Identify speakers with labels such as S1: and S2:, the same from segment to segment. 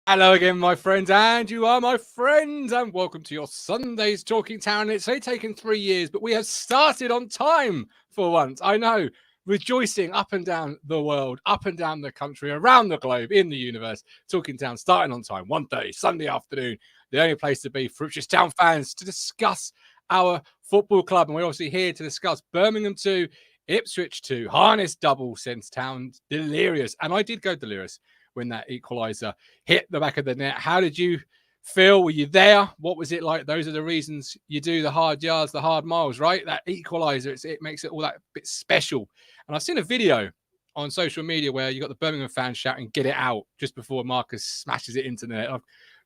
S1: Hello again, my friends, and you are my friends, and welcome to your Sunday's Talking Town. It's only taken 3 years, but we have started on time for once. I know, rejoicing up and down the world, up and down the country, around the globe, in the universe. Talking Town starting on time, one day, Sunday afternoon, the only place to be for Ipswich Town fans to discuss our football club. And we're obviously here to discuss Birmingham 2, Ipswich 2, Harness double since Town Delirious. And I did go Delirious when that equaliser hit the back of the net. How did you feel? Were you there? What was it like? Those are the reasons you do the hard yards, the hard miles, right? That equaliser, it makes it all that bit special. And I've seen a video on social media where you got the Birmingham fans shouting, "Get it out," just before Marcus smashes it into the net. I've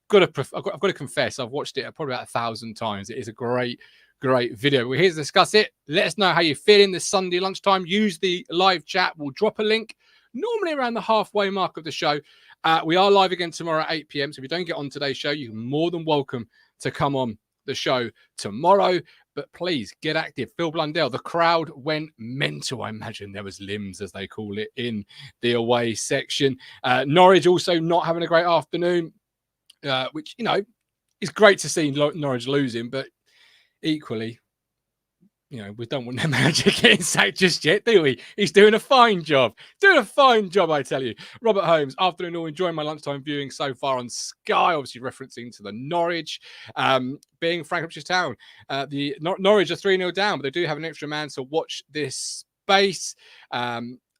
S1: got to confess, I've watched it probably about 1,000 times. It is a great video. We're here to discuss it. Let us know how you're feeling this Sunday lunchtime. Use the live chat. We'll drop a link normally around the halfway mark of the show. We are live again tomorrow at 8 p.m. So if you don't get on today's show, you're more than welcome to come on the show tomorrow. But please get active. Phil Blundell, the crowd went mental. I imagine there was limbs, as they call it, in the away section. Norwich also not having a great afternoon, which, you know, is great to see Norwich losing, but equally, you know, we don't want their manager getting sacked just yet, do we? He's doing a fine job. I tell you. Robert Holmes, afternoon all, enjoying my lunchtime viewing so far on Sky, obviously referencing to the Norwich. Being Frank Ipswich Town, the Norwich are 3-0 down, but they do have an extra man, so watch this space.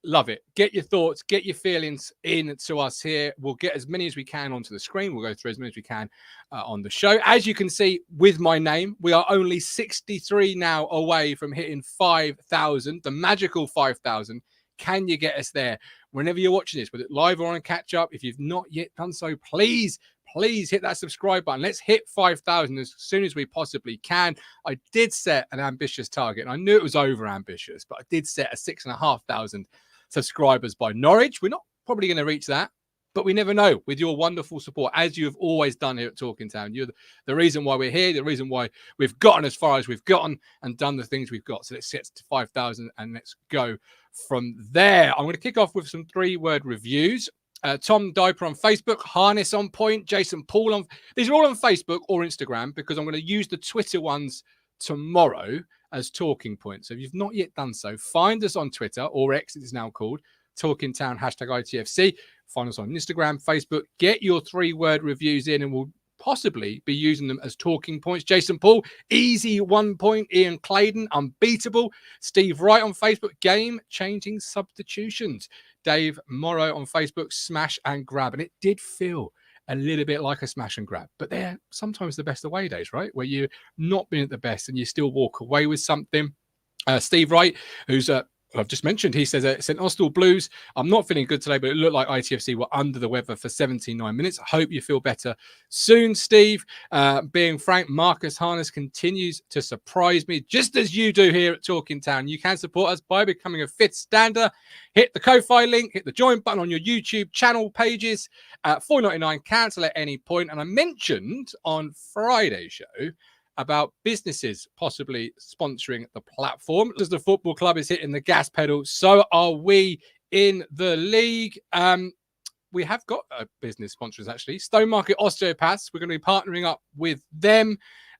S1: Love it. Get your thoughts, get your feelings in to us here. We'll get as many as we can onto the screen. We'll go through as many as we can on the show. As you can see with my name, we are only 63 now away from hitting 5,000, the magical 5,000. Can you get us there? Whenever you're watching this, whether it's live or on catch up, if you've not yet done so, please hit that subscribe button. Let's hit 5,000 as soon as we possibly can. I did set an ambitious target, and I knew it was over ambitious, but I did set a 6,500 subscribers by Norwich. We're not probably going to reach that, but we never know with your wonderful support, as you have always done here at Talking Town. You're the reason why we're here, the reason why we've gotten as far as we've gotten and done the things we've got. So let's get to 5,000 and let's go from there. I'm going to kick off with some 3-word reviews. Tom Diaper on Facebook, Harness on Point, Jason Paul on. These are all on Facebook or Instagram because I'm going to use the Twitter ones tomorrow as talking points. So if you've not yet done so, find us on Twitter, or X it is now called, Talking Town, #ITFC. Find us on Instagram, Facebook. Get your 3-word reviews in and we'll possibly be using them as talking points. Jason Paul, easy 1 point. Ian Claydon, unbeatable. Steve Wright on Facebook, game-changing substitutions. Dave Morrow on Facebook, smash and grab. And it did feel a little bit like a smash and grab, but they're sometimes the best away days, right? Where you're not been at the best and you still walk away with something. Steve Wright, who's I've just mentioned, he says, St Austell Blues, I'm not feeling good today, but it looked like ITFC were under the weather for 79 minutes. I hope you feel better soon, Steve. Being frank, Marcus Harness continues to surprise me, just as you do here at Talking Town. You can support us by becoming a 5th stander. Hit the Ko-Fi link, hit the join button on your YouTube channel pages. $4.99, cancel at any point. And I mentioned on Friday's show about businesses possibly sponsoring the platform. As the football club is hitting the gas pedal, so are we in the league. We have got business sponsors, actually. Stone Market Osteopaths. We're going to be partnering up with them.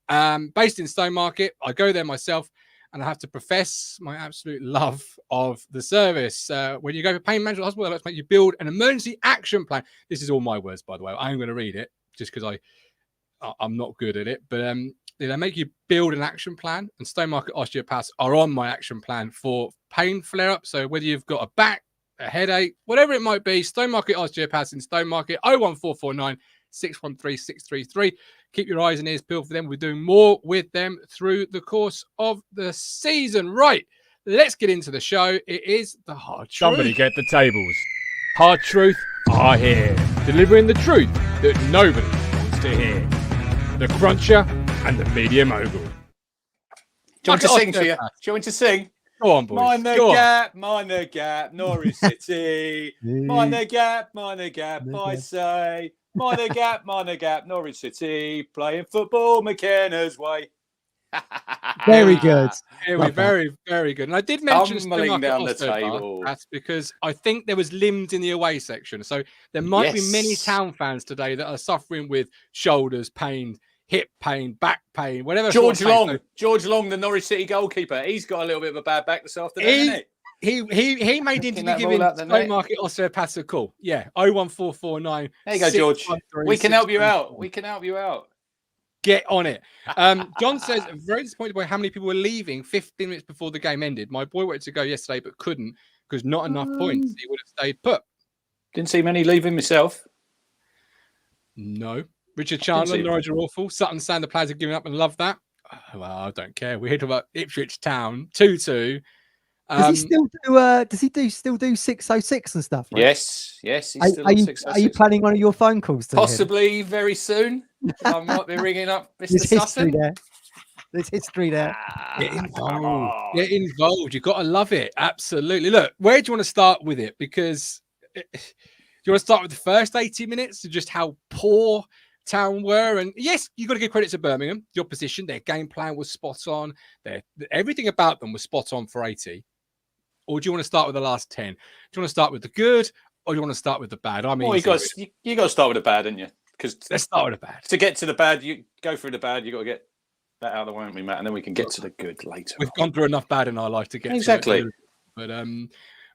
S1: Based in Stone Market. I go there myself, and I have to profess my absolute love of the service. When you go for pain management hospital, let's make you build an emergency action plan. This is all my words, by the way. I'm going to read it just because I'm not good at it, but they make you build an action plan, and Stone Market Osteopaths are on my action plan for pain flare-up. So whether you've got a back, a headache, whatever it might be, Stone Market Osteopaths in Stone Market, 01449 613 633. Keep your eyes and ears peeled for them. We're doing more with them through the course of the season. Right, let's get into the show. It is the Hard Truth.
S2: Somebody get the tables. Hard Truth are here, delivering the truth that nobody wants to hear. The cruncher and the media mogul.
S3: Do you want to sing for you? Do you want me to sing?
S1: Go on, boys.
S3: Mind the
S1: Go on.
S3: gap, mind the gap, Norwich City. Mind the gap, I say. Mind the gap, Norwich City. Playing football McKenna's way.
S4: Very good.
S1: Very, very good. And I did mention
S3: Tumbling down the table.
S1: That's because I think there was limbs in the away section. So there might be many Town fans today that are suffering with shoulders pain, hip pain, back pain, whatever.
S3: George Long, the Norwich City goalkeeper. He's got a little bit of a bad back this afternoon, hasn't he?
S1: He made into giving Stone Market Osteopaths a call. Yeah, 01449.
S3: There you go, George. We can help you out. We can help you out.
S1: Get on it. John says, very disappointed by how many people were leaving 15 minutes before the game ended. My boy wanted to go yesterday, but couldn't because not enough points. He would have stayed put.
S3: Didn't see many leaving myself.
S1: No. Richard Chandler, Norwich are awful. Sutton saying the players are giving up and love that. Oh, well, I don't care. We're here talking about Ipswich Town 2-2.
S4: Does he still do 606 and stuff? Right?
S3: Yes. He's still on 606.
S4: Are you planning one of your phone calls to
S3: Possibly very soon. I might be ringing up Mr. Sutton.
S4: There's history there.
S1: Get involved. Get involved. You've got to love it. Absolutely. Look, where do you want to start with it? Because do you want to start with the first 80 minutes of just how poor Town were? And yes, you've got to give credit to Birmingham. The opposition, their game plan was spot on. Everything about them was spot on for 80. Or do you want to start with the last 10? Do you want to start with the good or do you want to start with the bad? I mean,
S3: you got to start with the bad, don't you? Because
S1: let's start with the bad.
S3: To get to the bad, you go through the bad. You got to get that out of the way, haven't we, Matt? And then we can get to the good later.
S1: We've gone through enough bad in our life to get
S3: exactly.
S1: To it. But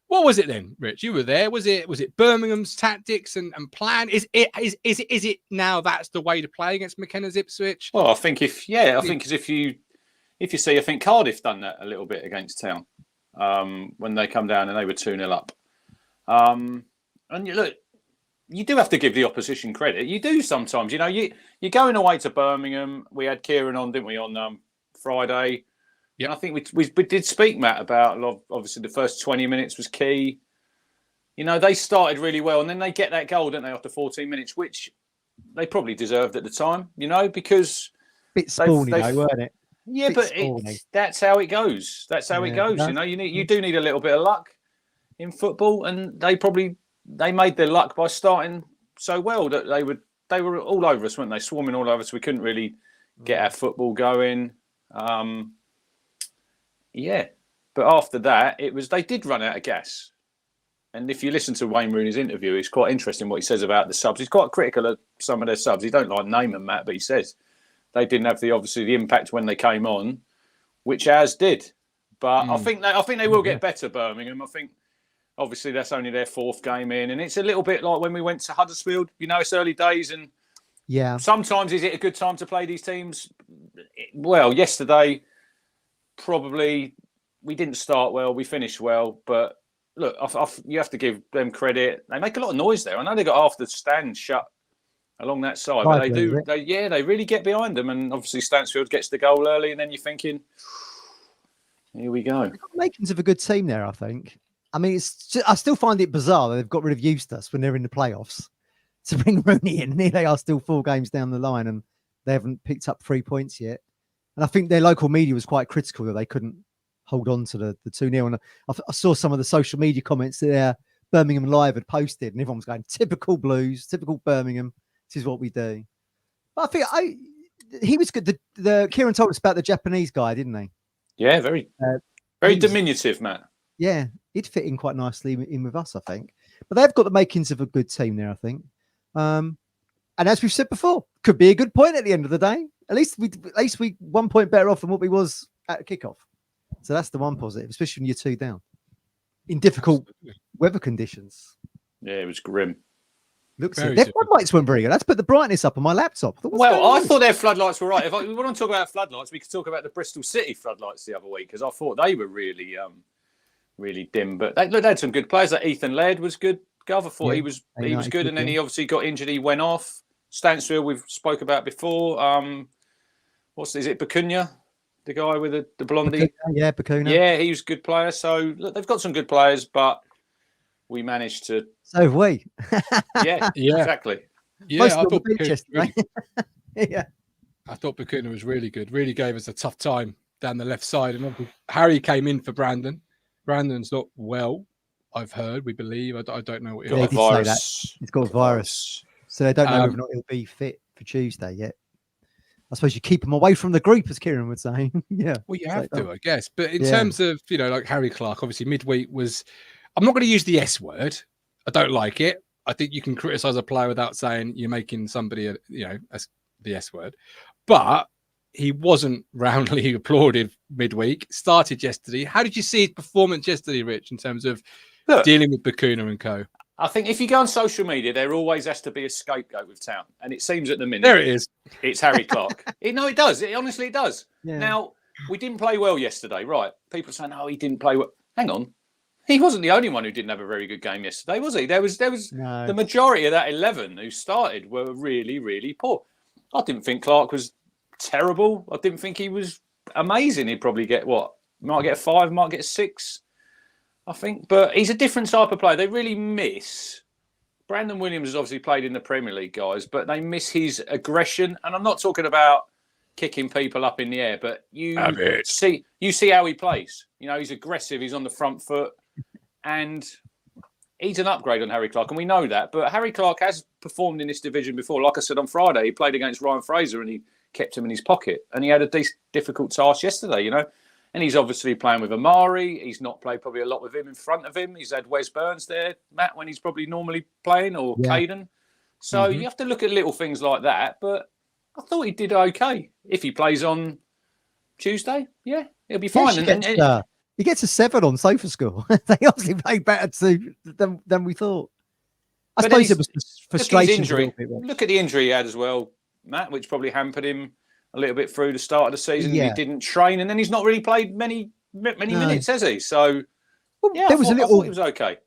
S1: what was it then, Rich? You were there. Was it Birmingham's tactics and plan? Is it now that's the way to play against McKenna's Ipswich?
S3: Well, I think if you see, I think Cardiff done that a little bit against Town when they come down and they were 2-0 up. And you do have to give the opposition credit. You do sometimes. You know, you're going away to Birmingham. We had Kieran on, didn't we, on Friday? Yeah, I think we did speak, Matt, about obviously the first 20 minutes was key. You know, they started really well, and then they get that goal, don't they, after 14 minutes, which they probably deserved at the time. You know, because
S4: bit spawny, though, weren't it?
S3: Yeah, but that's how it goes. That's how it goes. You know, you do need a little bit of luck in football, and they made their luck by starting so well that they were all over us, weren't they? Swarming all over us. We couldn't really get our football going. Yeah, but after that, they did run out of gas. And if you listen to Wayne Rooney's interview, it's quite interesting what he says about the subs. He's quite critical of some of their subs. He don't like name them, Matt, but he says they didn't have the impact when they came on, which ours did. But I think they will get better, Birmingham. I think obviously that's only their fourth game in, and it's a little bit like when we went to Huddersfield. You know, it's early days, and sometimes is it a good time to play these teams? Well, yesterday probably we didn't start well, we finished well, but look, you have to give them credit. They make a lot of noise there. I know they got half the stand shut along that side, but they do. They really get behind them, and obviously Stansfield gets the goal early, and then you're thinking, here we go.
S4: They've got makings of a good team there, I think. I mean, I still find it bizarre that they've got rid of Eustace when they're in the playoffs to bring Rooney in. And here they are still 4 games down the line and they haven't picked up 3 points yet. And I think their local media was quite critical that they couldn't hold on to the 2-0. And I saw some of the social media comments that Birmingham Live had posted and everyone was going, typical Blues, typical Birmingham. This is what we do. But I think he was good. The Kieran told us about the Japanese guy, didn't he?
S3: Yeah, very diminutive, Matt.
S4: Yeah, he'd fit in quite nicely in with us, I think. But they've got the makings of a good team there, I think. And as we've said before, could be a good point at the end of the day. At least we 1 point better off than what we was at kickoff. So that's the one positive, especially when you're 2 down in difficult weather conditions.
S3: Yeah, it was grim.
S4: Looks like their floodlights weren't very good. Let's put the brightness up on my laptop.
S3: I thought their floodlights were right. If we want to talk about floodlights, we could talk about the Bristol City floodlights the other week because I thought they were really, really dim. But they had some good players. Like Ethan Laird was good. Gov, I thought he was good, and then he obviously got injured. He went off. Stansfield, we've spoke about before. Is it Bacuna? The guy with the blondie?
S4: Bacuna.
S3: Yeah, he was a good player. So look, they've got some good players, but we managed to.
S4: So have we.
S3: yeah, exactly.
S1: Yeah, I thought
S4: yesterday. Yeah.
S1: I thought Bakuna was really good. Really gave us a tough time down the left side. And Harry came in for Brandon. Brandon's not well, I've heard. We believe. I don't know what
S3: Got
S4: he
S3: a
S4: did say that.
S3: virus.
S4: He's got a virus. So they don't know whether or not he'll be fit for Tuesday yet. I suppose you keep him away from the group, as Kieran would say. Yeah.
S1: Well, you have to, I guess. But in
S4: Yeah.
S1: terms of, like Harry Clark, obviously midweek was, I'm not going to use the S word. I don't like it. I think you can criticize a player without saying you're making somebody, the S word. But he wasn't roundly applauded midweek. Started yesterday. How did you see his performance yesterday, Rich, in terms of dealing with Bakuna and co?
S3: I think if you go on social media, there always has to be a scapegoat with Town. And it seems at the minute...
S1: There it is.
S3: It's Harry Clark. No, it does. Honestly, it does.
S4: Yeah.
S3: Now, we didn't play well yesterday, right? People saying, oh, he didn't play well. Hang on. He wasn't the only one who didn't have a very good game yesterday, was he? There was
S4: No.
S3: the majority of that 11 who started were really, really poor. I didn't think Clark was terrible. I didn't think he was amazing. He'd probably get might get 5, might get 6, I think. But he's a different type of player. They really miss. Brandon Williams has obviously played in the Premier League, guys, but they miss his aggression. And I'm not talking about kicking people up in the air, but you see how he plays. He's aggressive. He's on the front foot, and he's an upgrade on Harry Clark, and we know that. But Harry Clark has performed in this division before. Like I said on Friday, he played against Ryan Fraser, and he kept him in his pocket. And he had a difficult task yesterday, And he's obviously playing with Amari. He's not played probably a lot with him in front of him. He's had Wes Burns there, Matt, when he's probably normally playing, or Caden. So you have to look at little things like that. But I thought he did okay. If he plays on Tuesday, he'll be fine.
S4: He gets a 7 on SofaScore. They obviously played better than we thought. I suppose it was frustration.
S3: Look at the injury he had as well, Matt, which probably hampered him a little bit through the start of the season. He didn't train, and then he's not really played many minutes, has he? So, I thought he was okay.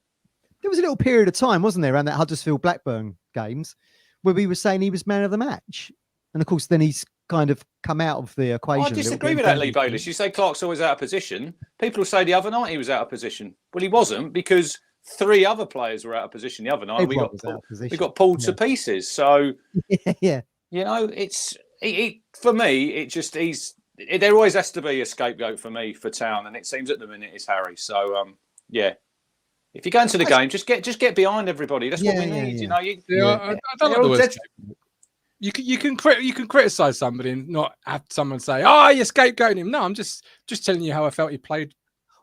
S4: There was a little period of time, wasn't there, around that Huddersfield Blackburn games, where we were saying he was man of the match, and of course, then he's kind of come out of the equation.
S3: I disagree with that, Lee Bayliss. You say Clark's always out of position. People will say the other night he was out of position. Well, he wasn't, because 3 other players were out of position the other night. We got pulled to pieces. So, it's. For me, there always has to be a scapegoat for me for Town, and it seems at the minute it's Harry. So if you go into the game, just get behind everybody. That's what we need. I don't know.
S1: You can criticize somebody and not have someone say, "Oh, you're scapegoating him." No, I'm just telling you how I felt he played.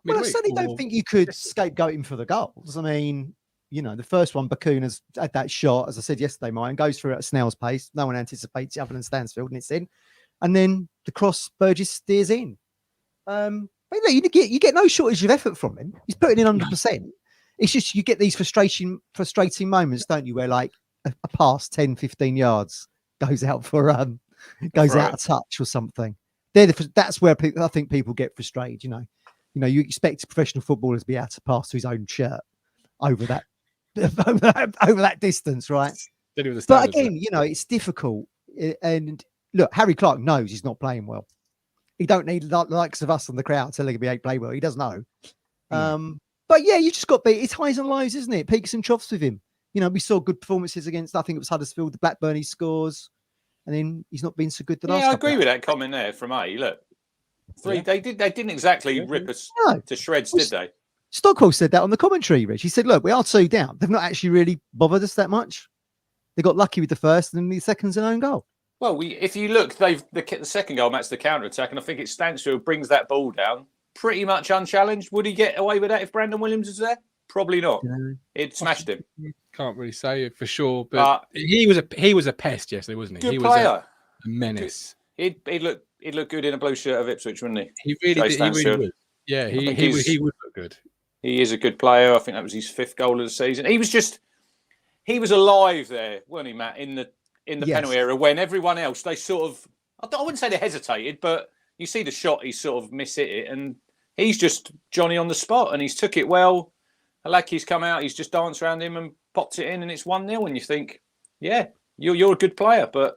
S4: Well, I certainly don't think you could scapegoat him for the goals. I mean, the first one, Bakuna's had that shot, as I said yesterday, Mine goes through at a snail's pace. No one anticipates it other than Stansfield, and it's in. And then the cross, Burgess steers in. But you get no shortage of effort from him. He's putting in 100%. It's just you get these frustrating moments, don't you, where like a pass 10, 15 yards goes out for out of touch or something. That's where I think people get frustrated. You expect professional footballers to be able to pass to his own shirt over that over that distance, right? But again, it's difficult. And look, Harry Clark knows he's not playing well. He don't need the likes of us on the crowd telling him he ain't play well. He does know. But you just got to be. It's highs and lows, isn't it? Peaks and troughs with him. We saw good performances against. I think it was Huddersfield, the Blackburn he scores, and then he's not been so good the last.
S3: I agree with that comment there from A. Look, they didn't exactly rip us to shreds, did they?
S4: Stockwell said that on the commentary, Rich. He said, look, we are 2 down. They've not actually really bothered us that much. They got lucky with the first, and then the second's an own goal.
S3: Well, if you look, the second goal matched the counter-attack, and I think it's Stansfield brings that ball down pretty much unchallenged. Would he get away with that if Brandon Williams was there? Probably not. It smashed him.
S1: Can't really say for sure, but he was a pest yesterday, wasn't he?
S3: Good player.
S1: Was a menace.
S3: He'd look good in a blue shirt of Ipswich, wouldn't he?
S1: He really did. He really would. Yeah, he would look good.
S3: He is a good player. I think that was his 5th goal of the season. He was alive there, weren't he, Matt? In the penalty area, when everyone else, they sort of, I wouldn't say they hesitated, but you see the shot, he sort of mishit it, and he's just Johnny on the spot, and he's took it well. Alaki's come out, he's just danced around him and popped it in, and it's 1-0. And you think, you're a good player, but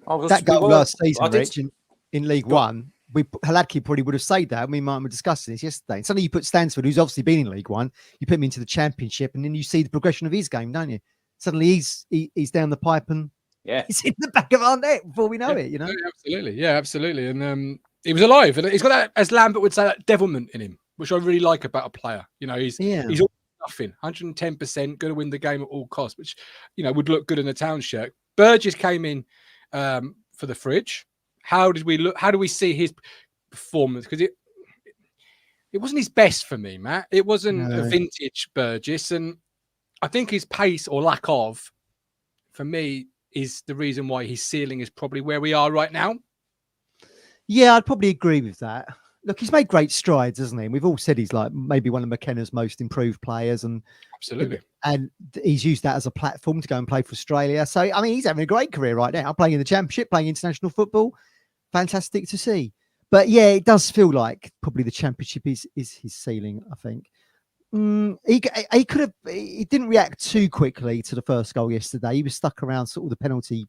S4: that goal last season, Rich, in League One. Halaki probably would have said that. Me and Martin were discussing this yesterday. And suddenly you put Stansfield, who's obviously been in League One, you put him into the Championship, and then you see the progression of his game, don't you? Suddenly he's down the pipe and
S3: Yeah.
S4: It's in the back of our net before we know
S1: Yeah,
S4: it, you know?
S1: yeah, absolutely. Yeah, absolutely. And he was alive. And he's got that, as Lambert would say, that devilment in him, which I really like about a player. You know, he's all nothing, 110%, going to win the game at all costs, which, you know, would look good in a Town shirt. Burgess came in for the Fridge. How did we look? How do we see his performance? Because it wasn't his best for me, Matt. It wasn't a vintage Burgess. And I think his pace or lack of, for me, is the reason why his ceiling is probably where we are right now.
S4: Yeah, I'd probably agree with that. Look, he's made great strides, hasn't he? And we've all said he's like maybe one of McKenna's most improved players, and
S1: absolutely,
S4: and he's used that as a platform to go and play for Australia. So I mean, he's having a great career right now, playing in the Championship, playing international football. Fantastic to see. But yeah, it does feel like probably the Championship is his ceiling, I think. He didn't react too quickly to the first goal yesterday. He was stuck around sort of the penalty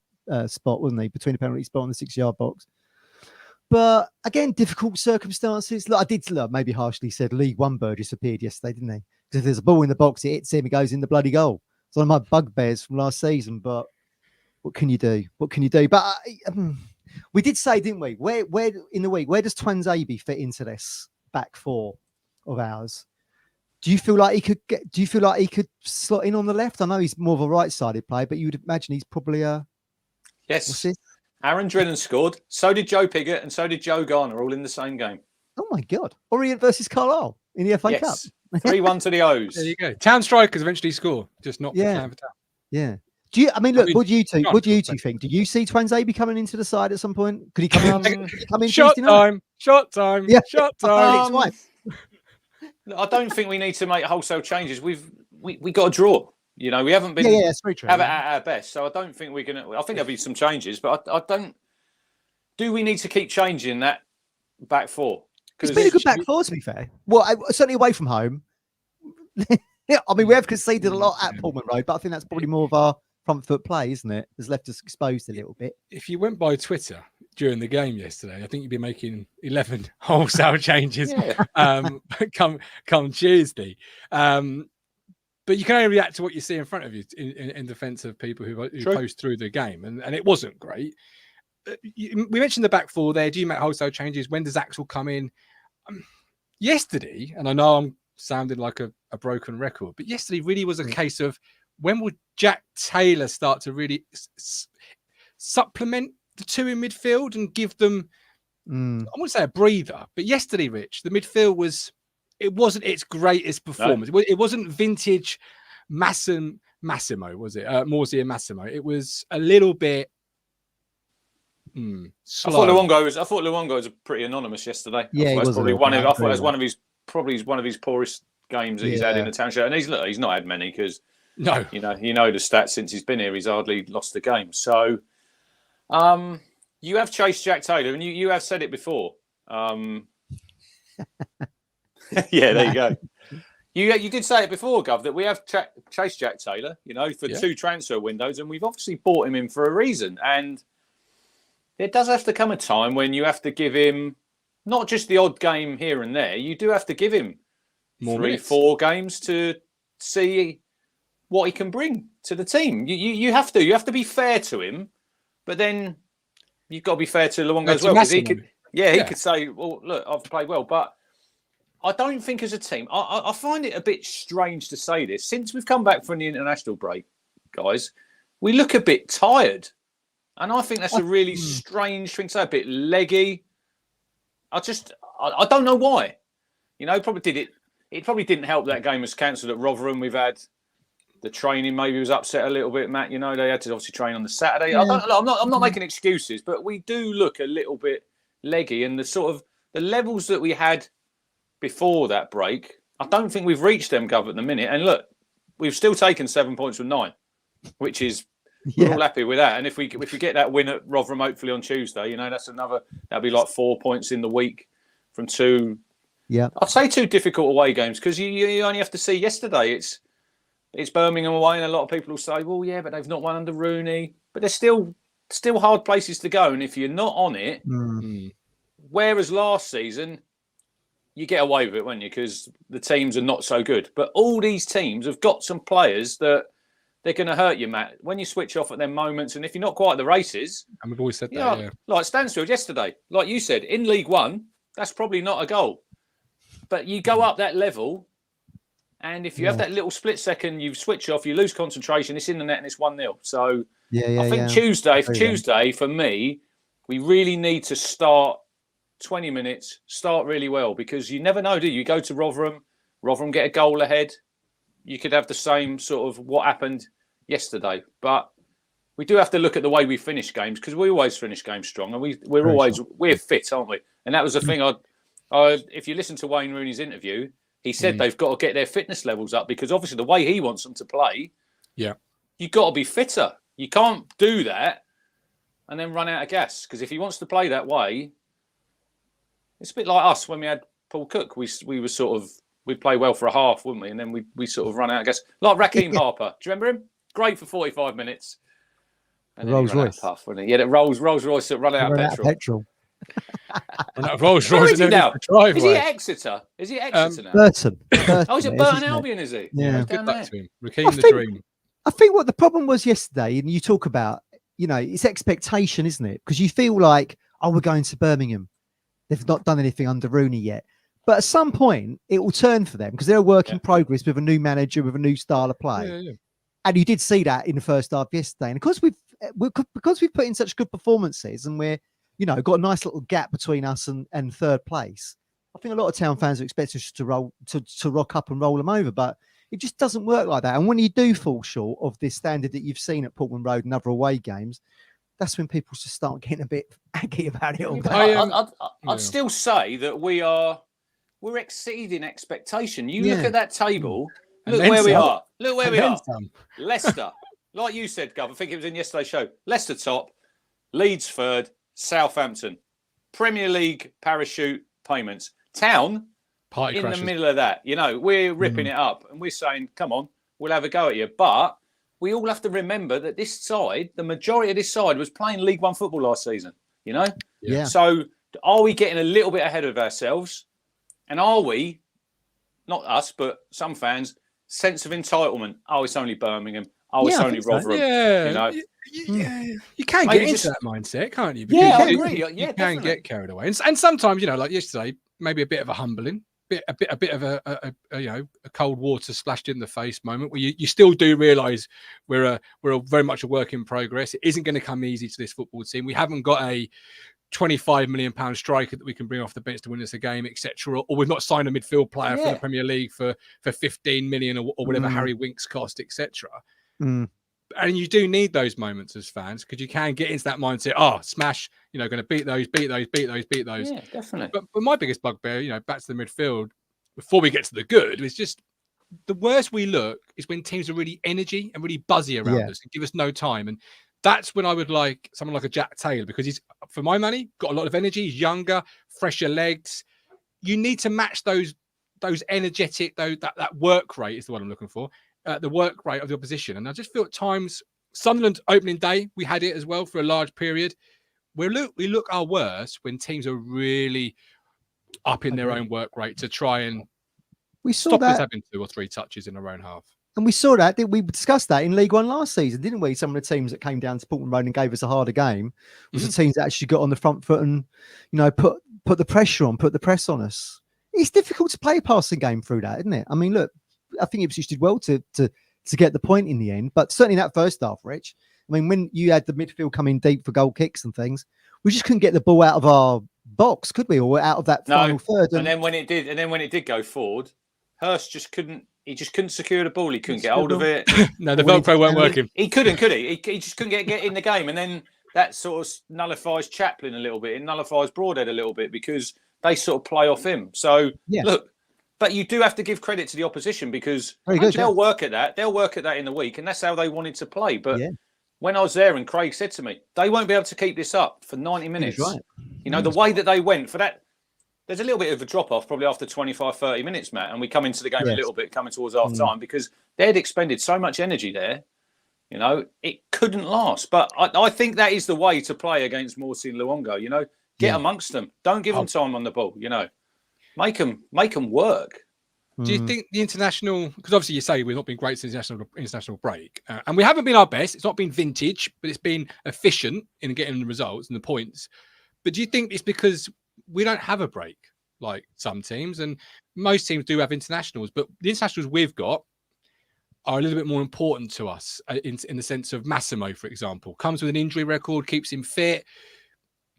S4: spot, wasn't he? Between the penalty spot and the 6-yard box. But again, difficult circumstances. Look, I did maybe harshly said League One Burgess appeared yesterday, didn't he? Because if there's a ball in the box, it hits him, it goes in the bloody goal. It's one of my bugbears from last season. But what can you do? What can you do? But we did say, didn't we? Where in the week, where does Twanzebe fit into this back four of ours? Do you feel like he could slot in on the left? I know he's more of a right-sided player, but you would imagine he's probably a
S3: yes. Aaron Drennan scored. So did Joe Piggott and so did Joe Garner, all in the same game.
S4: Oh my God! Orient versus Carlisle in the FA Cup.
S3: 3-1 to the O's.
S1: There you go. Town strikers eventually score, just not for playing for Town.
S4: Yeah. Do you? I mean, look. What do you two? What do you two think? Do you see Twanzebe coming into the side at some point? Could he come in?
S1: Shot time. Shot time.
S4: Yeah.
S1: Shot time.
S3: I don't think we need to make wholesale changes. We got a draw. You know, we haven't been
S4: that's very true,
S3: at our best. So I don't think we're gonna. I think there'll be some changes, but I don't. Do we need to keep changing that back four?
S4: It's been a good back four, to be fair. Well, certainly away from home. I mean, we have conceded a lot at Pullman Road, but I think that's probably more of our front foot play, isn't it? Has left us exposed a little bit.
S1: If you went by Twitter during the game yesterday, I think you'd be making 11 wholesale changes come Tuesday. But you can only react to what you see in front of you in defence of people who post through the game, and it wasn't great. We mentioned the back four there. Do you make wholesale changes? When does Axel come in? Yesterday, and I know I'm sounding like a broken record, but yesterday really was a case of when will Jack Taylor start to really supplement the two in midfield and give them, I wouldn't say a breather, but yesterday, Rich, the midfield wasn't its greatest performance. No. It wasn't vintage Massimo, was it? Morsey and Massimo. It was a little bit slow.
S3: I thought Luongo was pretty anonymous yesterday.
S4: Yeah,
S3: I thought it was one of his poorest games that he's had in the Town shirt. And he's not had many because you know the stats since he's been here, he's hardly lost a game. So you have chased Jack Taylor, and you have said it before. Yeah, there you go. You did say it before, Gov, that we have chased Jack Taylor, for 2 transfer windows, and we've obviously bought him in for a reason. And there does have to come a time when you have to give him not just the odd game here and there. You do have to give him more 3-4 games to see what he can bring to the team. You have to. You have to be fair to him, but then you've got to be fair to Luongo as well. He could say, "Well, look, I've played well," but I don't think as a team. I find it a bit strange to say this. Since we've come back from the international break, guys, we look a bit tired. And I think that's a really strange thing to say, a bit leggy. I don't know why. It probably didn't help that game was cancelled at Rotherham. We've had the training maybe was upset a little bit, Matt. They had to obviously train on the Saturday. Yeah. I'm not making excuses, but we do look a little bit leggy. And the levels that we had before that break, I don't think we've reached them, Gov, at the minute. And look, we've still taken 7 points from 9, which is... We're all happy with that, and if we get that win at Rotherham, hopefully on Tuesday, that'll be like 4 points in the week from 2.
S4: Yeah,
S3: I'd say 2 difficult away games because you only have to see yesterday. It's Birmingham away, and a lot of people will say, well, yeah, but they've not won under Rooney, but there's still hard places to go, and if you're not on it, whereas last season you get away with it, won't you? Because the teams are not so good, but all these teams have got some players that they're going to hurt you, Matt. When you switch off at them moments, and if you're not quite at the races,
S1: And we've always said
S3: you
S1: that,
S3: know,
S1: yeah.
S3: like Stansfield yesterday, like you said, in League One, that's probably not a goal. But you go up that level, and if you have that little split second, you switch off, you lose concentration, it's in the net and it's 1-0. So I think Tuesday, for me, we really need to start 20 minutes, start really well, because you never know, do you? You go to Rotherham get a goal ahead. You could have the same sort of what happened yesterday. But we do have to look at the way we finish games, because we always finish games strong, and we're fit, aren't we? And that was the thing. If you listen to Wayne Rooney's interview, he said they've got to get their fitness levels up, because obviously the way he wants them to play, you've got to be fitter. You can't do that and then run out of gas, because if he wants to play that way, it's a bit like us when we had Paul Cook. We were sort of, we'd play well for a half, wouldn't we? And then we sort of run out of gas. Like Raheem Harper. Do you remember him? Great for 45 minutes. And then
S4: Rolls Royce.
S3: Puff, wasn't he? Yeah, the Rolls Royce that run out of petrol.
S1: Rolls
S3: Where
S1: Royce
S3: is he now?
S1: driveway.
S3: Is he at Exeter? Is he at Exeter now?
S4: Burton.
S3: Oh, he's at Burton Albion, is he?
S4: Yeah.
S1: Good
S3: Down
S1: luck
S3: there.
S1: to him. Raheem the Dream.
S4: I think what the problem was yesterday, and you talk about, it's expectation, isn't it? Because you feel like, we're going to Birmingham. They've not done anything under Rooney yet. But at some point, it will turn for them, because they're a work in progress with a new manager, with a new style of play.
S1: Yeah.
S4: And you did see that in the first half yesterday. And of course, because we've put in such good performances, and we're, got a nice little gap between us and third place. I think a lot of Town fans are expecting us to rock up and roll them over, but it just doesn't work like that. And when you do fall short of this standard that you've seen at Portman Road and other away games, that's when people just start getting a bit aggy about it all.
S3: I'd still say that we're exceeding expectation. You look at that table. Look where we are. Look where we are. Leicester, like you said, Gov. I think it was in yesterday's show. Leicester top, Leeds third, Southampton, Premier League parachute payments. Town
S1: Party
S3: in
S1: crashes.
S3: the middle of that. We're ripping it up, and we're saying, "Come on, we'll have a go at you." But we all have to remember that this side, the majority of this side, was playing League One football last season.
S4: Yeah.
S3: So are we getting a little bit ahead of ourselves? And are we, not us, but some fans, sense of entitlement? Oh, it's only Birmingham. Oh, it's only Rotherham.
S1: Yeah. You can get into that mindset, can't you? Because
S3: I agree.
S1: You can get carried away, and sometimes, like yesterday, maybe a bit of a humbling, a bit of a cold water splashed in the face moment, where you still do realise we're very much a work in progress. It isn't going to come easy to this football team. We haven't got a £25 million striker that we can bring off the bench to win us a game, etc. Or we've not signed a midfield player for the Premier League for 15 million or whatever Harry Winks cost, etc. And you do need those moments as fans, because you can get into that mindset. Smash, going to beat those.
S3: Yeah, definitely.
S1: But my biggest bugbear, back to the midfield, before we get to the good, is just the worst we look is when teams are really energy and really buzzy around us and give us no time. And that's when I would like someone like a Jack Taylor, because he's, for my money, got a lot of energy. He's younger, fresher legs. You need to match those energetic, that work rate is the one I'm looking for. The work rate of the opposition. And I just feel at times, Sunderland opening day, we had it as well for a large period. We look our worst when teams are really up in their own work rate to try and stop us having 2 or 3 touches in our own half.
S4: And we saw that, we discussed that in League One last season, didn't we? Some of the teams that came down to Portman Road and gave us a harder game was the teams that actually got on the front foot and, put the pressure on, put the press on us. It's difficult to play a passing game through that, isn't it? I mean, look, I think Ipswich did well to get the point in the end, but certainly that first half, Rich. I mean, when you had the midfield coming deep for goal kicks and things, we just couldn't get the ball out of our box, could we? Or out of that final third.
S3: And then when it did go forward, Hurst just couldn't secure the ball. He couldn't get hold of it.
S1: No, the Velcro weren't working.
S3: He couldn't, could he? He just couldn't get in the game. And then that sort of nullifies Chaplin a little bit. It nullifies Broadhead a little bit, because they sort of play off him. So look. But you do have to give credit to the opposition, because they'll work at that. They'll work at that in the week, and that's how they wanted to play. But when I was there, and Craig said to me, they won't be able to keep this up for 90 minutes.
S4: Right.
S3: The way that they went for that, there's a little bit of a drop-off probably after 25, 30 minutes, Matt, and we come into the game a little bit, coming towards half-time, because they'd expended so much energy there. It couldn't last. But I think that is the way to play against Morsey and Luongo. Get amongst them. Don't give them time on the ball, Make them work.
S1: Do you think the international, because obviously you say we've not been great since international break, and we haven't been our best. It's not been vintage, but it's been efficient in getting the results and the points. But do you think it's because we don't have a break like some teams, and most teams do have internationals, but the internationals we've got are a little bit more important to us in the sense of Massimo, for example, comes with an injury record, keeps him fit.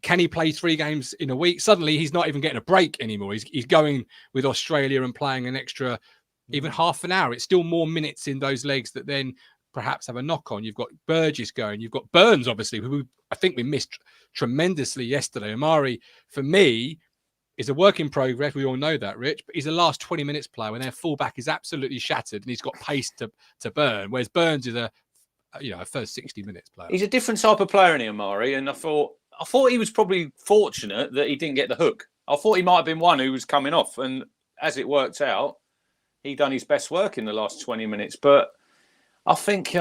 S1: Can he play 3 games in a week? Suddenly, he's not even getting a break anymore. He's going with Australia and playing an extra, even half an hour. It's still more minutes in those legs that then perhaps have a knock on. You've got Burgess going. You've got Burns, obviously, who I think we missed tremendously yesterday. Amari, for me, is a work in progress. We all know that, Rich. But he's a last 20 minutes player when their fullback is absolutely shattered and he's got pace to burn. Whereas Burns is a first 60 minutes player.
S3: He's a different type of player in Amari, and I thought he was probably fortunate that he didn't get the hook. I thought he might have been one who was coming off, and as it worked out, he done his best work in the last 20 minutes. But I think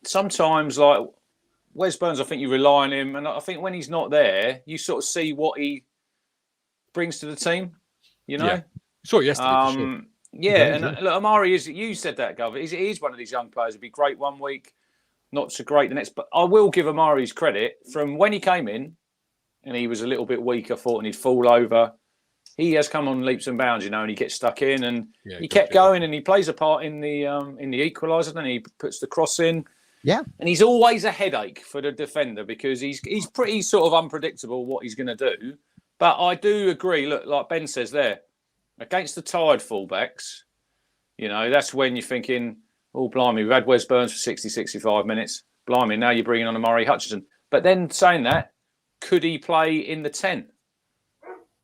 S3: sometimes, like Wes Burns, I think you rely on him, and I think when he's not there, you sort of see what he brings to the team. You know,
S1: yeah. Saw it yesterday. For sure.
S3: Yeah, and look, Amari is. You said that, Gov. He's one of these young players. He'd be great one week, not so great the next. But I will give Amari's credit from when he came in, and he was a little bit weak. I thought, and he'd fall over. He has come on leaps and bounds, and he gets stuck in, and he kept going, and he plays a part in the equaliser, and he puts the cross in.
S4: Yeah,
S3: and he's always a headache for the defender because he's pretty sort of unpredictable what he's going to do. But I do agree. Look, like Ben says there, against the tired fullbacks, that's when you're thinking, oh, blimey, we've had Wes Burns for 60, 65 minutes. Blimey, now you're bringing on Amari Hutchinson. But then saying that, could he play in the 10?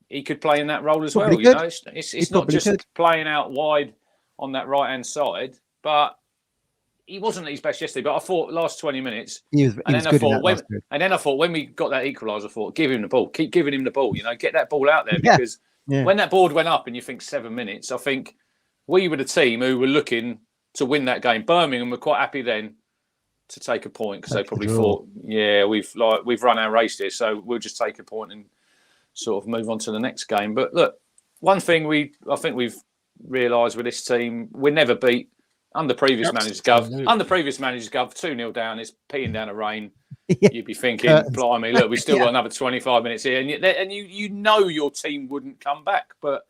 S3: He could play in that role as well. It's not just playing out wide on that right-hand side, but he wasn't at his best yesterday. But I thought last 20 minutes, and then I thought when we got that equaliser, I thought give him the ball, keep giving him the ball. Get that ball out there because when that board went up and you think 7 minutes, I think we were the team who were looking to win that game. Birmingham were quite happy then to take a point because they probably thought, we've run our race here, so we'll just take a point and sort of move on to the next game. But look, one thing I think we've realised with this team, we're never beat under previous managers. Under previce managers, 2-0 down, it's peeing down the rain. You'd be thinking, blimey, look, we've still got another 25 minutes here, and you know your team wouldn't come back, but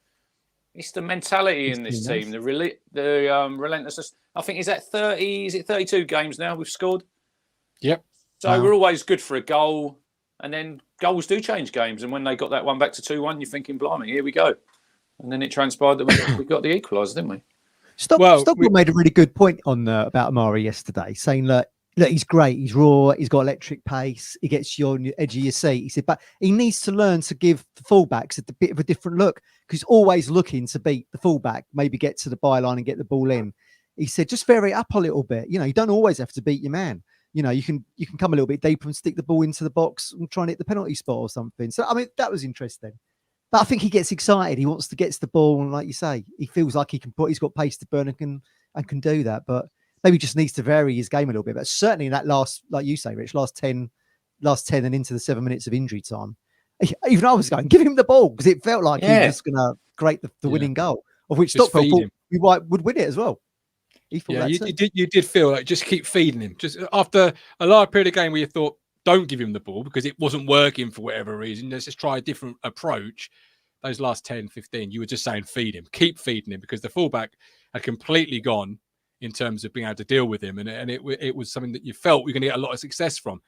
S3: it's the mentality in this team, the relentlessness. I think is it 32 games now we've scored?
S1: Yep.
S3: So we're always good for a goal, and then goals do change games. And when they got that one back to 2-1, you're thinking, blimey, here we go. And then it transpired that we got the equaliser, didn't we?
S4: Stockwell made a really good point on about Amari yesterday, saying that look, he's great, he's raw, he's got electric pace, he gets you on the edge of your seat. He said, but he needs to learn to give the fullbacks a bit of a different look because he's always looking to beat the fullback, maybe get to the byline and get the ball in. He said, just vary it up a little bit. You don't always have to beat your man. You can come a little bit deeper and stick the ball into the box and try and hit the penalty spot or something. So, I mean, that was interesting. But I think he gets excited. He wants to get to the ball. And like you say, he feels like he's got pace to burn and can do that. But maybe just needs to vary his game a little bit. But certainly in that last, like you say, Rich, last 10 and into the 7 minutes of injury time, even I was going, give him the ball because it felt like he was going to create the winning goal, of which Stockwell thought we would win it as well.
S1: You did feel like just keep feeding him. Just after a large period of game where you thought, don't give him the ball because it wasn't working for whatever reason. Let's just try a different approach. Those last 10, 15, you were just saying feed him, keep feeding him because the fullback had completely gone in terms of being able to deal with him. And it was something that you felt we're going to get a lot of success from.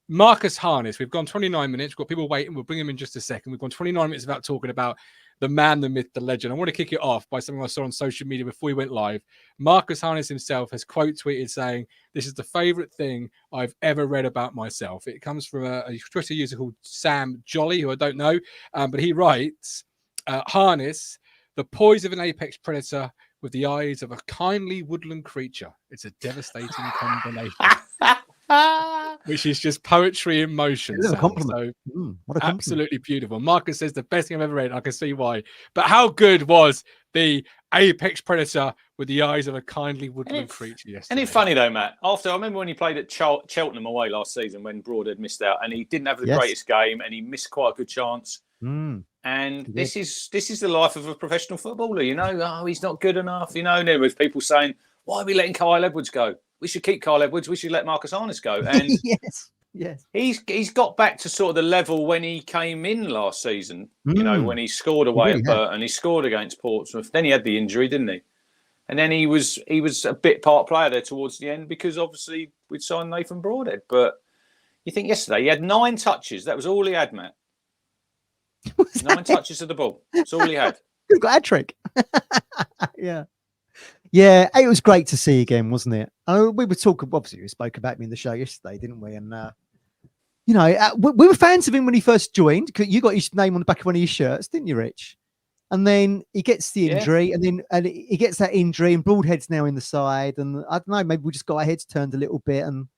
S1: Marcus Harness, we've gone 29 minutes. We've got people waiting. We'll bring him in just a second. We've gone 29 minutes without talking about the man, the myth, the legend. I want to kick it off by something I saw on social media before we went live. Marcus Harness himself has quote tweeted saying, this is the favorite thing I've ever read about myself. It comes from a Twitter user called Sam Jolly, who I don't know, but he writes, Harness, the poise of an apex predator with the eyes of a kindly woodland creature. It's a devastating combination. Which is just poetry in motion.
S4: What a compliment.
S1: So,
S4: what a compliment.
S1: Absolutely beautiful. Marcus says the best thing I've ever read. I can see why. But how good was the apex predator with the eyes of a kindly woodland creature yesterday?
S3: Isn't it funny though, Matt? I remember when he played at Cheltenham away last season when Broad had missed out and he didn't have the greatest game and he missed quite a good chance. And this is the life of a professional footballer, you know. Oh, he's not good enough, you know. And there was people saying, "Why are we letting Kyle Edwards go? We should keep Kyle Edwards. We should let Marcus Arnott go." And
S4: yes,
S3: he's got back to sort of the level when he came in last season. You know, when he scored away at Burton, he scored against Portsmouth. Then he had the injury, didn't he? And then he was a bit part player there towards the end because obviously we'd signed Nathan Broadhead. But you think yesterday he had 9 touches. That was all he had, Matt. 9 touches of the ball. That's all he had.
S4: You've got a trick. Yeah. Yeah, it was great to see again, wasn't it? We were talking, obviously, we spoke about him in the show yesterday, didn't we? And, you know, we were fans of him when he first joined. You got his name on the back of one of his shirts, didn't you, Rich? And then he gets the injury, and he gets that injury, and Broadhead's now in the side. And I don't know, maybe we just got our heads turned a little bit. And,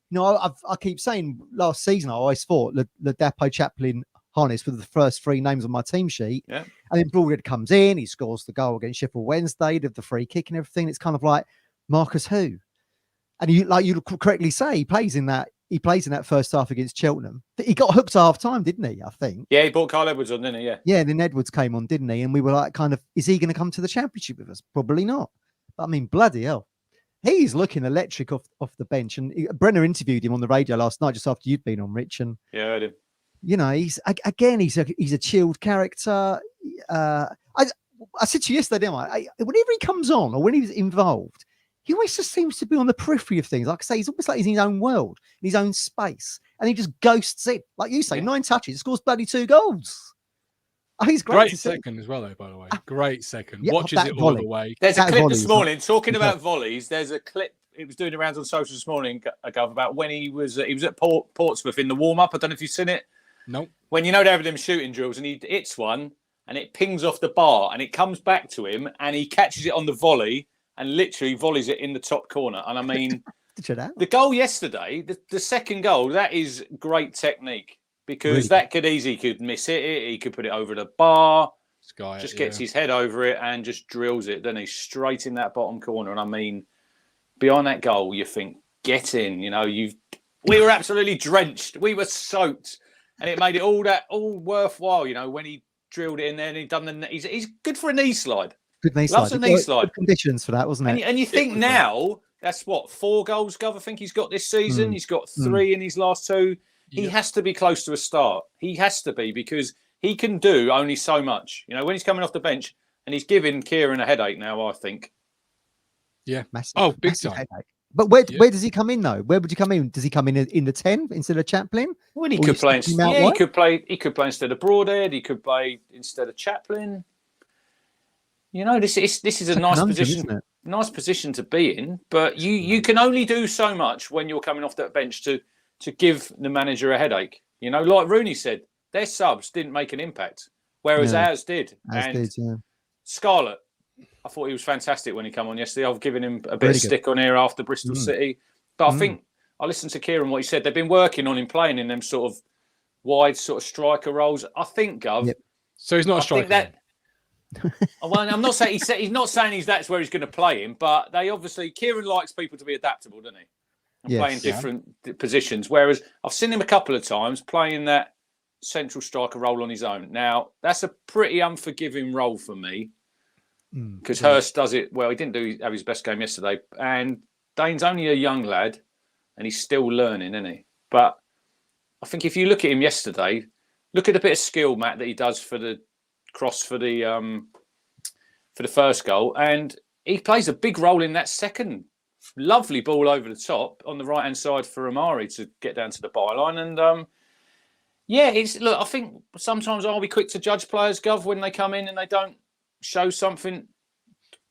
S4: you know, I keep saying last season, I always thought Ladapo, Chaplin, Harness were the first 3 names on my team sheet. Yeah. And then Broadhead comes in, he scores the goal against Sheffield Wednesday, the free kick and everything. It's kind of like, Marcus who? And you correctly say, he plays in that first half against Cheltenham. He got hooked at half time, didn't he? I think.
S3: Yeah, he brought Kyle Edwards on, didn't he? Yeah.
S4: Yeah, and then Edwards came on, didn't he? And we were like, kind of, is he going to come to the Championship with us? Probably not. But I mean, bloody hell. He's looking electric off the bench. And Brenner interviewed him on the radio last night, just after you'd been on, Rich. And
S3: yeah, I did.
S4: You know, he's a chilled character. I said to you yesterday, didn't I? Whenever he comes on or when he's involved, he always just seems to be on the periphery of things. Like I say, he's almost like he's in his own world, in his own space, and he just ghosts it. Like you say, 9 touches, scores bloody 2 goals. Oh, he's great
S1: second as well, though. By the way, great second. Watches it
S4: volley.
S1: all the way.
S3: There's a clip this morning talking about volleys. There's a clip. It was doing the rounds on social this morning ago about when he was at Portsmouth in the warm up. I don't know if you've seen it.
S1: No.
S3: When you know they have them shooting drills and he hits one and it pings off the bar and it comes back to him and he catches it on the volley and literally volleys it in the top corner. And I mean, the goal yesterday, the second goal, that is great technique because that could miss it. He could put it over the bar, gets his head over it and just drills it. Then he's straight in that bottom corner. And I mean, beyond that goal, you think, get in, you know, we were absolutely drenched. We were soaked. And it made it all worthwhile, you know, when he drilled it in there and he'd done he's good for a knee slide.
S4: Good knee slide. Loves a knee slide. Good conditions for that, wasn't it?
S3: And you think now, that's what, 4 goals, Gov, I think he's got this season. He's got 3 in his last 2. He has to be close to a start. He has to be because he can do only so much. You know, when he's coming off the bench and he's giving Kieran a headache now, I think.
S1: Yeah.
S4: Massive,
S1: big time.
S4: Headache. But where does he come in though? Where would you come in? Does he come in the 10 instead of Chaplin?
S3: Well, he could play. He could play. He could play instead of Broadhead. He could play instead of Chaplin. You know, this is a nice position. Isn't it? Nice position to be in. But you can only do so much when you're coming off that bench to give the manager a headache. You know, like Rooney said, their subs didn't make an impact, whereas ours did. Scarlett. I thought he was fantastic when he came on yesterday. I've given him a bit of stick on here after Bristol City. But I think I listened to Kieran, what he said. They've been working on him playing in them sort of wide sort of striker roles. I think, Gov.
S1: Yep. So he's not a striker.
S3: Well, I'm not saying he's not saying that's where he's going to play him, but they obviously, Kieran likes people to be adaptable, doesn't he? And playing different positions. Whereas I've seen him a couple of times playing that central striker role on his own. Now, that's a pretty unforgiving role for me. Because Hurst does it well. He didn't have his best game yesterday, and Dane's only a young lad, and he's still learning, isn't he? But I think if you look at him yesterday, look at the bit of skill, Matt, that he does for the cross for the first goal, and he plays a big role in that second. Lovely ball over the top on the right hand side for Amari to get down to the byline, and I think sometimes I'll be quick to judge players, Gov, when they come in and they don't show something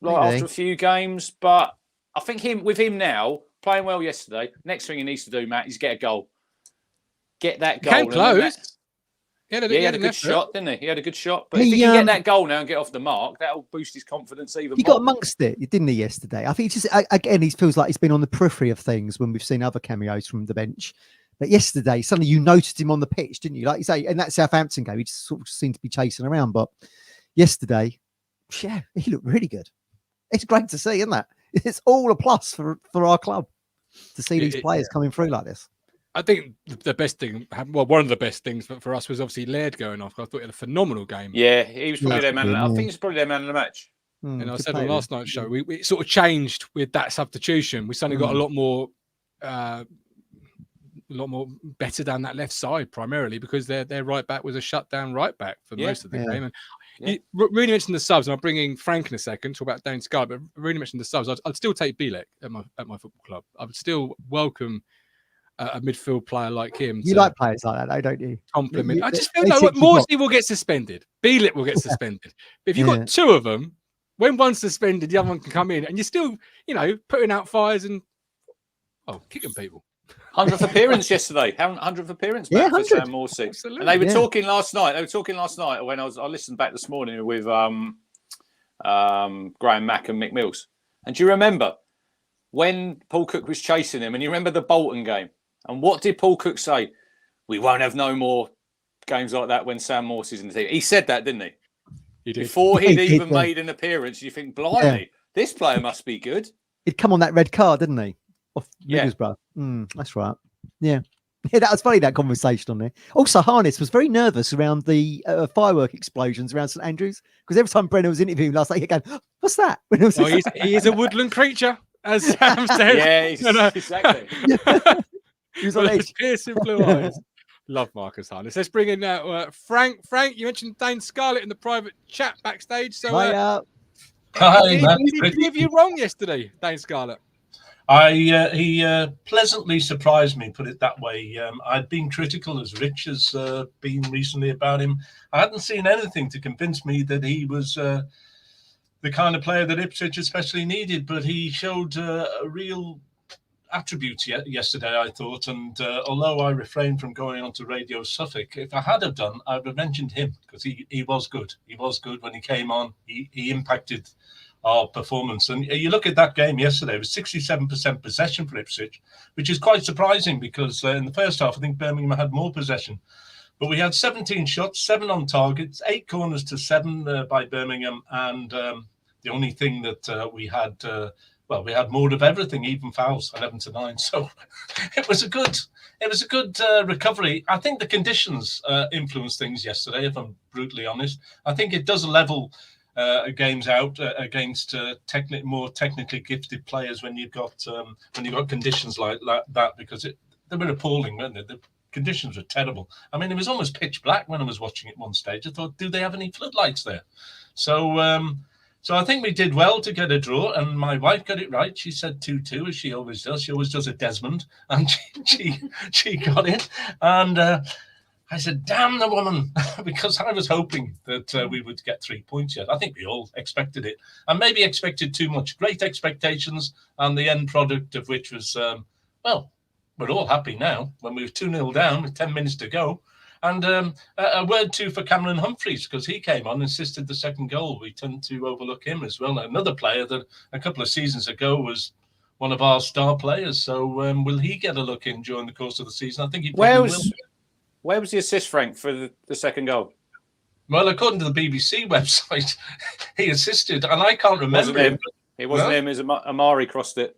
S3: after a few games, but I think with him now playing well yesterday, next thing he needs to do, Matt, is get a goal. Get that goal.
S1: Came close.
S3: He had a good shot, didn't he? He had a good shot, but if he can get that goal now and get off the mark, that'll boost his confidence even more.
S4: He got amongst it, didn't he, yesterday? I think he feels like he's been on the periphery of things when we've seen other cameos from the bench. But yesterday, suddenly you noticed him on the pitch, didn't you? Like you say, in that Southampton game, he just sort of seemed to be chasing around. But yesterday, yeah, he looked really good. It's great to see, isn't it? It's all a plus for our club to see these players coming through like this.
S1: I think the best thing, well, one of the best things for us was obviously Laird going off. I thought he had a phenomenal game.
S3: Yeah, he was probably
S4: Yeah,
S3: their man. I think he's probably their man of the match.
S1: And I
S4: good
S1: said on
S4: player.
S1: last night's show, we sort of changed with that substitution. We suddenly got a lot more better down that left side, primarily because their right back was a shutdown right back for most of the game. And Rooney mentioned the subs, and I'll bring in Frank in a second, talk about Dane Sky, but Rooney mentioned the subs. I'd still take Bielek at my football club. I would still welcome a midfield player like him.
S4: You like players like that, though, don't you?
S1: Compliment. I just feel like Morsley will get suspended. Bielek will get suspended. But if you've got two of them, when one's suspended, the other one can come in, and you're still, putting out fires and kicking people.
S3: 100th appearance yesterday. 100th appearance back for Sam Morsey.
S1: Absolutely.
S3: And they were talking last night. When I listened back this morning with Graham Mack and Mick Mills. And do you remember when Paul Cook was chasing him? And you remember the Bolton game? And what did Paul Cook say? We won't have no more games like that when Sam Morsey's in the team. He said that, didn't he?
S1: He did.
S3: Before he'd even made an appearance, you think, blimey, this player must be good.
S4: He'd come on that red card, didn't he? Off Middlesbrough. That's right. Yeah. Yeah, that was funny, that conversation on there. Also, Harness was very nervous around the firework explosions around St Andrews, because every time Brennan was interviewing last night, he'd go, what's that?
S1: He is a woodland creature, as Sam said.
S3: Yeah, exactly.
S4: He was on edge.
S1: Piercing blue eyes. Love Marcus Harness. Let's bring in Frank. Frank, you mentioned Dane Scarlett in the private chat backstage. So, did he give you wrong yesterday, Dane Scarlett?
S5: He pleasantly surprised me, put it that way. I'd been critical, as Rich has been recently, about him. I hadn't seen anything to convince me that he was the kind of player that Ipswich especially needed, but he showed a real attributes yesterday, I thought, and although I refrained from going on to Radio Suffolk, if I had have done, I would have mentioned him, because he was good. He was good when he came on. He impacted our performance. And you look at that game yesterday, it was 67% possession for Ipswich, which is quite surprising, because in the first half, I think Birmingham had more possession. But we had 17 shots, 7 on targets, 8 corners to 7 by Birmingham, and the only thing that we had... we had more of everything, even fouls, 11 to 9. So it was a good recovery. I think the conditions influenced things yesterday, if I'm brutally honest. I think it does level games out against more technically gifted players when you've got conditions like that, because they were appalling, weren't they? The conditions were terrible. I mean, it was almost pitch black when I was watching it one stage. I thought, do they have any floodlights there? So I think we did well to get a draw, and my wife got it right. She said 2-2, as she always does. She always does a Desmond, and she got it. And I said, damn the woman, because I was hoping that we would get 3 points yet. I think we all expected it, and maybe expected too much. Great expectations, and the end product of which was, we're all happy now when we were 2-0 down with 10 minutes to go. And a word too for Cameron Humphreys, because he came on and assisted the second goal. We tend to overlook him as well. Another player that a couple of seasons ago was one of our star players. So will he get a look in during the course of the season? I think he probably will.
S3: Where was the assist, Frank, for the second goal?
S5: Well, according to the BBC website, he assisted, and I can't remember.
S3: It wasn't him. It was Amari crossed it.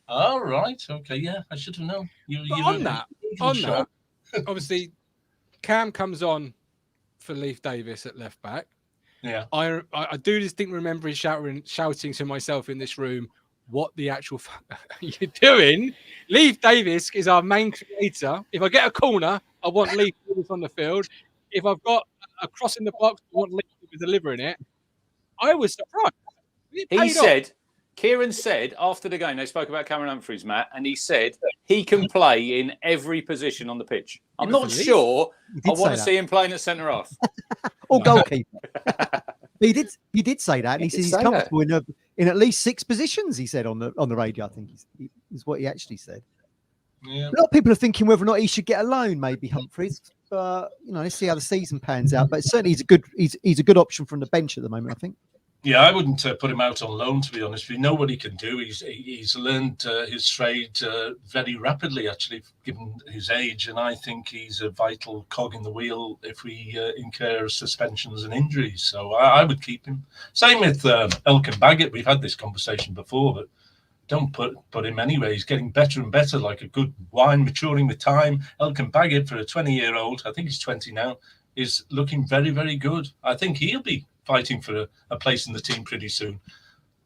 S5: Oh, right. Okay, yeah, I should have known.
S1: On that, obviously, Cam comes on for Leif Davis at left back.
S5: Yeah,
S1: I do distinctly remember shouting to myself in this room, "What the actual fuck are you doing?" Leif Davis is our main creator. If I get a corner, I want Leif Davis on the field. If I've got a cross in the box, I want Leif to be delivering it. I was surprised.
S3: Kieran said after the game, they spoke about Cameron Humphreys, Matt, and he said he can play in every position on the pitch. I'm not sure I want to see him playing at centre half
S4: or goalkeeper. He did say that, and he said he's comfortable in at least 6 positions. He said on the radio, I think is what he actually said.
S5: Yeah.
S4: A lot of people are thinking whether or not he should get a loan, maybe Humphreys. But let's see how the season pans out. But certainly he's a good option from the bench at the moment, I think.
S5: Yeah, I wouldn't put him out on loan, to be honest. We know what he can do. He's learned his trade very rapidly, actually, given his age. And I think he's a vital cog in the wheel if we incur suspensions and injuries. So I would keep him. Same with Elkin Baggett. We've had this conversation before, but don't put him anywhere. He's getting better and better, like a good wine, maturing with time. Elkan Baggett, for a 20-year-old, I think he's 20 now, is looking very, very good. I think he'll be fighting for a place in the team pretty soon.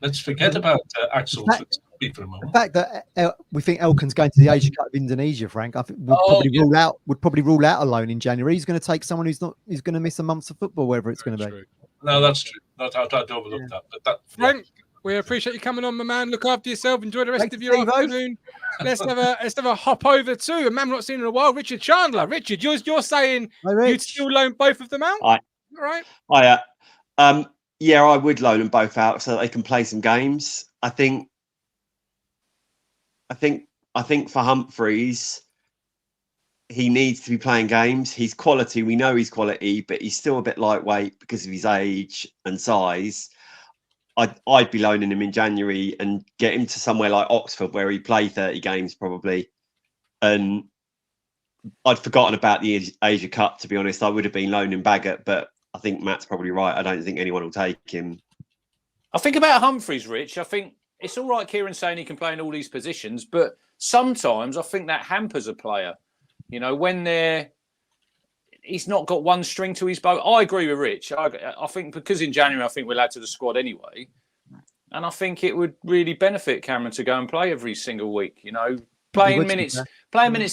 S5: Let's forget about Axel for a moment.
S4: The fact that we think Elkan's going to the Asia Cup of Indonesia, Frank, I think would probably rule out a loan in January. He's going to take someone who's going to miss a month of football, wherever it's going to be.
S5: No, that's true. I'd overlook that. But
S1: Frank, we appreciate you coming on, my man. Look after yourself. Enjoy the rest of your afternoon. Let's have a hop over to a man we've not seen in a while, Richard Chandler. Richard, you're saying you'd still loan both of them out? All right.
S6: Yeah, I would loan them both out so that they can play some games. I think for Humphreys, he needs to be playing games. He's quality. We know he's quality, but he's still a bit lightweight because of his age and size. I'd be loaning him in January and get him to somewhere like Oxford where he play 30 games probably. And I'd forgotten about the Asia Cup, to be honest. I would have been loaning Baggett, but I think Matt's probably right. I don't think anyone will take him.
S3: I think about Humphreys, Rich. I think it's all right, Kieran saying he can play in all these positions, but sometimes I think that hampers a player. You know, when he's not got one string to his bow. I agree with Rich. I think because in January, I think we'll add to the squad anyway. And I think it would really benefit Cameron to go and play every single week. You know, playing minutes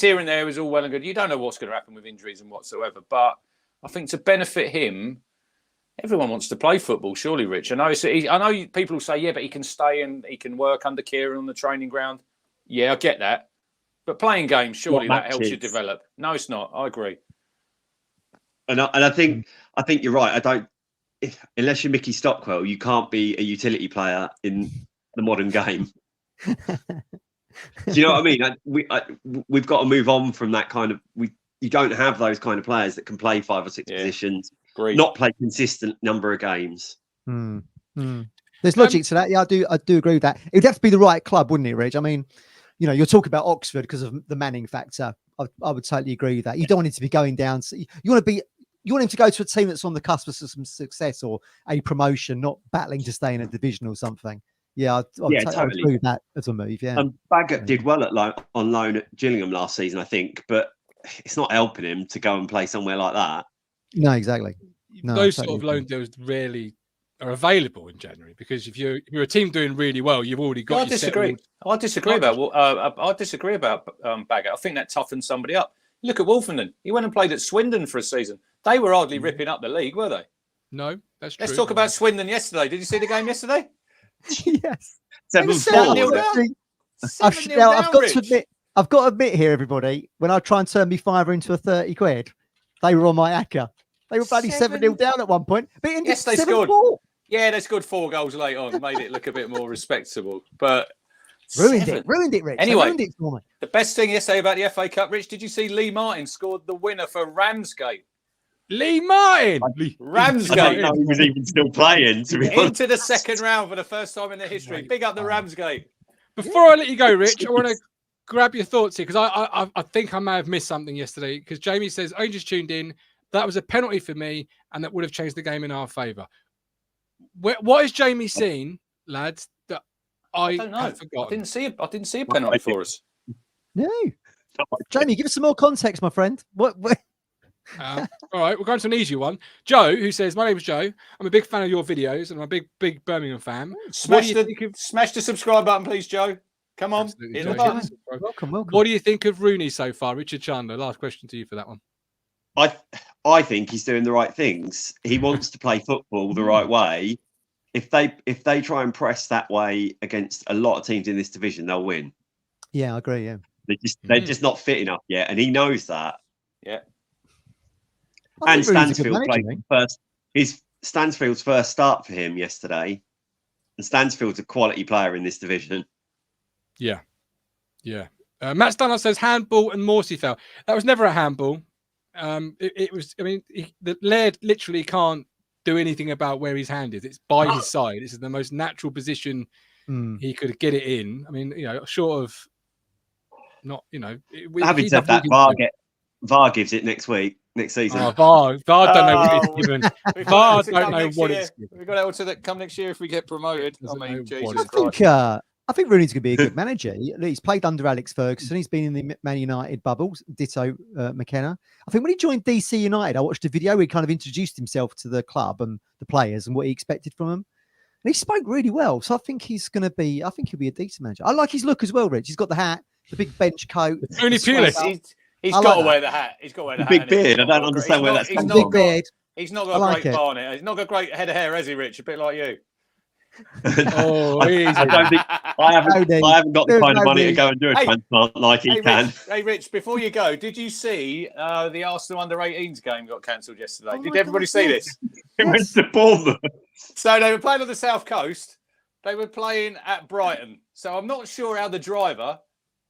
S3: here and there is all well and good. You don't know what's going to happen with injuries and whatsoever, but I think to benefit him, everyone wants to play football, surely, Rich. I know people will say, yeah, but he can stay and he can work under Kieran on the training ground. Yeah, I get that. But playing games, surely that helps you develop. No, it's not. I agree.
S6: And I think you're right. Unless you're Mickey Stockwell, you can't be a utility player in the modern game. Do you know what I mean? We've got to move on from that kind of... You don't have those kind of players that can play 5 or 6 positions, not play consistent number of games.
S4: There's logic to that. Yeah, I do agree with that. It would have to be the right club, wouldn't it, Rich? I mean, you know, you're talking about Oxford because of the Manning factor. I would totally agree with that. You don't want him to be going down. You want him to go to a team that's on the cusp of some success or a promotion, not battling to stay in a division or something. Yeah, I totally agree with that as a move. Yeah,
S6: and Baggett did well on loan at Gillingham last season, I think, but it's not helping him to go and play somewhere like that.
S4: No, exactly. No,
S1: those sort of loan deals rarely are available in January because if you're a team doing really well, you've already got.
S3: I disagree about Baggett. I think that toughens somebody up. Look at Wolfenden. He went and played at Swindon for a season. They were hardly ripping up the league, were they?
S1: No, that's true.
S3: Let's talk about Swindon yesterday. Did you see the game yesterday?
S4: Yes.
S6: 7-4.
S4: I've got to admit here, everybody, when I try and turn me fiver into a 30 quid, they were on my acca. They were bloody 7-0 down at one point.
S3: Yes, they scored. Yeah, they scored 4 goals late on, made it look a bit more respectable. But
S4: ruined it, Rich.
S3: Anyway,
S4: ruined it for me.
S3: The best thing yesterday about the FA Cup, Rich, did you see Lee Martin scored the winner for Ramsgate?
S1: Lee Martin!
S3: Ramsgate!
S6: I didn't know he was even still playing, to be honest.
S3: Into the second round for the first time in their history. Big up the Ramsgate.
S1: Before I let you go, Rich, I want to grab your thoughts here because I think I may have missed something yesterday because Jamie says, I just tuned in. That was a penalty for me and that would have changed the game in our favour. What has Jamie seen, lads, that I don't know. Have forgotten?
S3: I didn't see a penalty for us.
S4: No. Jamie, give us some more context, my friend. What?
S1: All right, we're going to an easy one. Joe, who says, my name is Joe. I'm a big fan of your videos and I'm a big Birmingham fan.
S3: Smash the subscribe button, please, Joe. Come on. Hit the button.
S4: Welcome.
S1: What do you think of Rooney so far? Richard Chandler, last question to you for that one.
S6: I think he's doing the right things. He wants to play football the right way. If they try and press that way against a lot of teams in this division, they'll win.
S4: Yeah, I agree. Yeah,
S6: they're just not fit enough yet, and he knows that.
S3: Yeah.
S6: And Stansfield played first. His Stansfield's first start for him yesterday, and Stansfield's a quality player in this division.
S1: Yeah. Matt Stanley says handball and Morsey fell. That was never a handball. It was. I mean, the Laird literally can't do anything about where his hand is. It's by his side. This is the most natural position he could get it in. I mean, short of not.
S6: Having said that, VAR gives it next season.
S1: Oh, VAR don't know what it's given. VAR don't know what it's given.
S3: We've got to come next year if we get promoted. I mean, Jesus
S4: Christ. I think Rooney's going to be a good manager. He's played under Alex Ferguson. He's been in the Man United bubble. Ditto McKenna. I think when he joined DC United, I watched a video where he kind of introduced himself to the club and the players and what he expected from them. And he spoke really well. So I think he's going to be. I think he'll be a decent manager. I like his look as well, Rich. He's got the hat, the big bench coat.
S1: Rooney Pulis.
S3: He's got to wear the hat. He's got to wear the hat.
S6: Big beard. I don't understand where that's
S3: coming
S6: from.
S4: Big beard.
S3: He's not got a great barnet. He's not got a great head of hair, has he, Rich? A bit like you.
S1: Oh, easy.
S6: I don't think I haven't got the kind of money to go and do a transplant like he can.
S3: Rich, hey, Rich, before you go, did you see the Arsenal under-18s game got cancelled yesterday? Did everybody see this?
S6: It went to Bournemouth.
S3: So they were playing on the South Coast. They were playing at Brighton. So I'm not sure how the driver,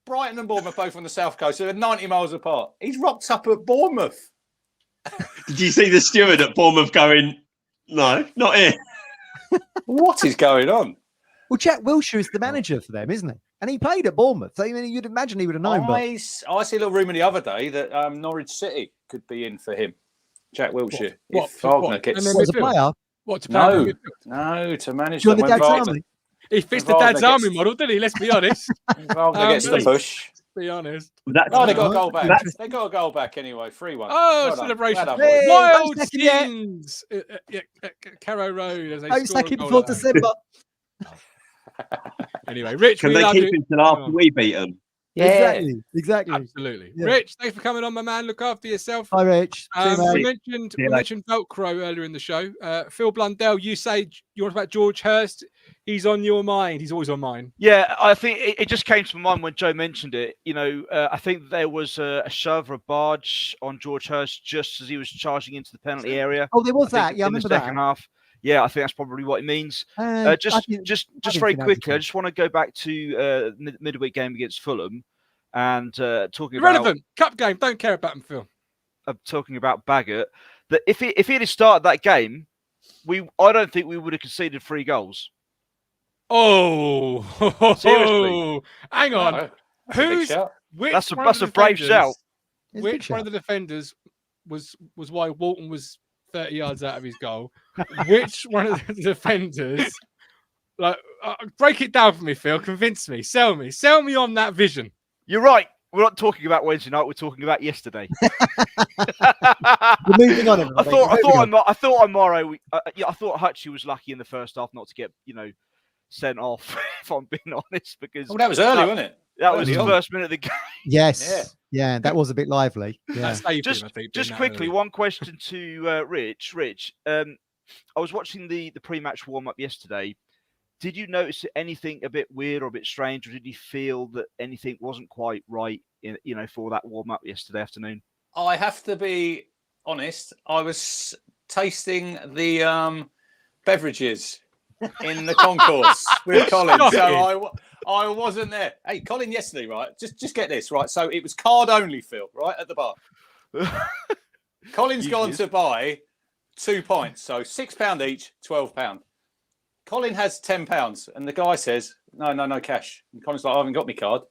S3: Brighton and Bournemouth both on the South Coast, so they're 90 miles apart. He's rocked up at Bournemouth.
S6: Did you see the steward at Bournemouth going, no, not here?
S3: What is going on?
S4: Well, Jack Wilshere is the manager for them, isn't he? And he played at Bournemouth. So, I mean, you'd imagine he would have known.
S3: I see a little rumour the other day that Norwich City could be in for him. Jack Wilshere. If Wagner gets...
S4: As a player?
S1: What, to play?
S3: No, to manage
S4: Join
S3: them.
S4: the Dad's Army.
S1: He fits the Dad's Army model, didn't he? Let's be honest.
S3: Wagner gets the push.
S1: Be honest.
S3: They got a goal back. They got a goal back anyway. 3-1.
S1: Oh, celebration.
S4: Hey,
S1: Wild
S4: don't sack him
S1: scenes. Carrow Road. As they
S4: Don't
S1: score
S4: sack
S1: a
S4: him
S1: goal
S4: before
S1: there.
S4: December.
S1: Anyway, Rich,
S6: Can
S1: we
S6: they
S1: love
S6: keep
S1: you.
S6: him till after we beat them?
S4: Exactly.
S1: Absolutely.
S4: Yeah.
S1: Rich, thanks for coming on, my man. Look after yourself.
S4: Hi, Rich. See you,
S1: We
S4: mate.
S1: mentioned Velcro earlier in the show. Phil Blundell, you say you want about George Hurst. He's on your mind. He's always on mine.
S7: Yeah, I think it just came to my mind when Joe mentioned it. You know, I think there was a shove or a barge on George Hurst just as he was charging into the penalty area.
S4: Oh, there was that. Yeah, I
S7: in the
S4: remember
S7: second
S4: that.
S7: half. Yeah, I think that's probably what it means. Just very quickly, I just want to go back to midweek game against Fulham and talking
S1: Irrelevant. Cup game. Don't care about him, Phil.
S7: Talking about Baggett. That if he had started that game, I don't think we would have conceded 3 goals.
S1: Oh,
S7: Seriously?
S1: Hang on.
S3: No,
S7: That's a brave shout.
S1: Which one of the defenders was why Walton was 30 yards out of his goal? Which one of the defenders? Break it down for me, Phil. Convince me. Sell me on that vision.
S7: You're right. We're not talking about Wednesday night. We're talking about yesterday.
S4: We're moving on.
S7: I thought Hutchie was lucky in the first half not to get sent off. If I'm being honest, because
S3: that was early, wasn't it?
S7: That was the first minute of the game.
S4: Yes. Yeah, that was a bit lively. Yeah.
S7: Just quickly, one question to Rich. Rich, I was watching the pre-match warm-up yesterday. Did you notice anything a bit weird or a bit strange, or did you feel that anything wasn't quite right for that warm-up yesterday afternoon?
S3: I have to be honest. I was tasting the beverages in the concourse with Colin, so I wasn't there. Hey, Colin, yesterday, right? Just get this right. So it was card only, Phil, right at the bar. Colin's gone to buy 2 pints, so £6 each, £12. Colin has £10, and the guy says, no cash. And Colin's like, I haven't got my card.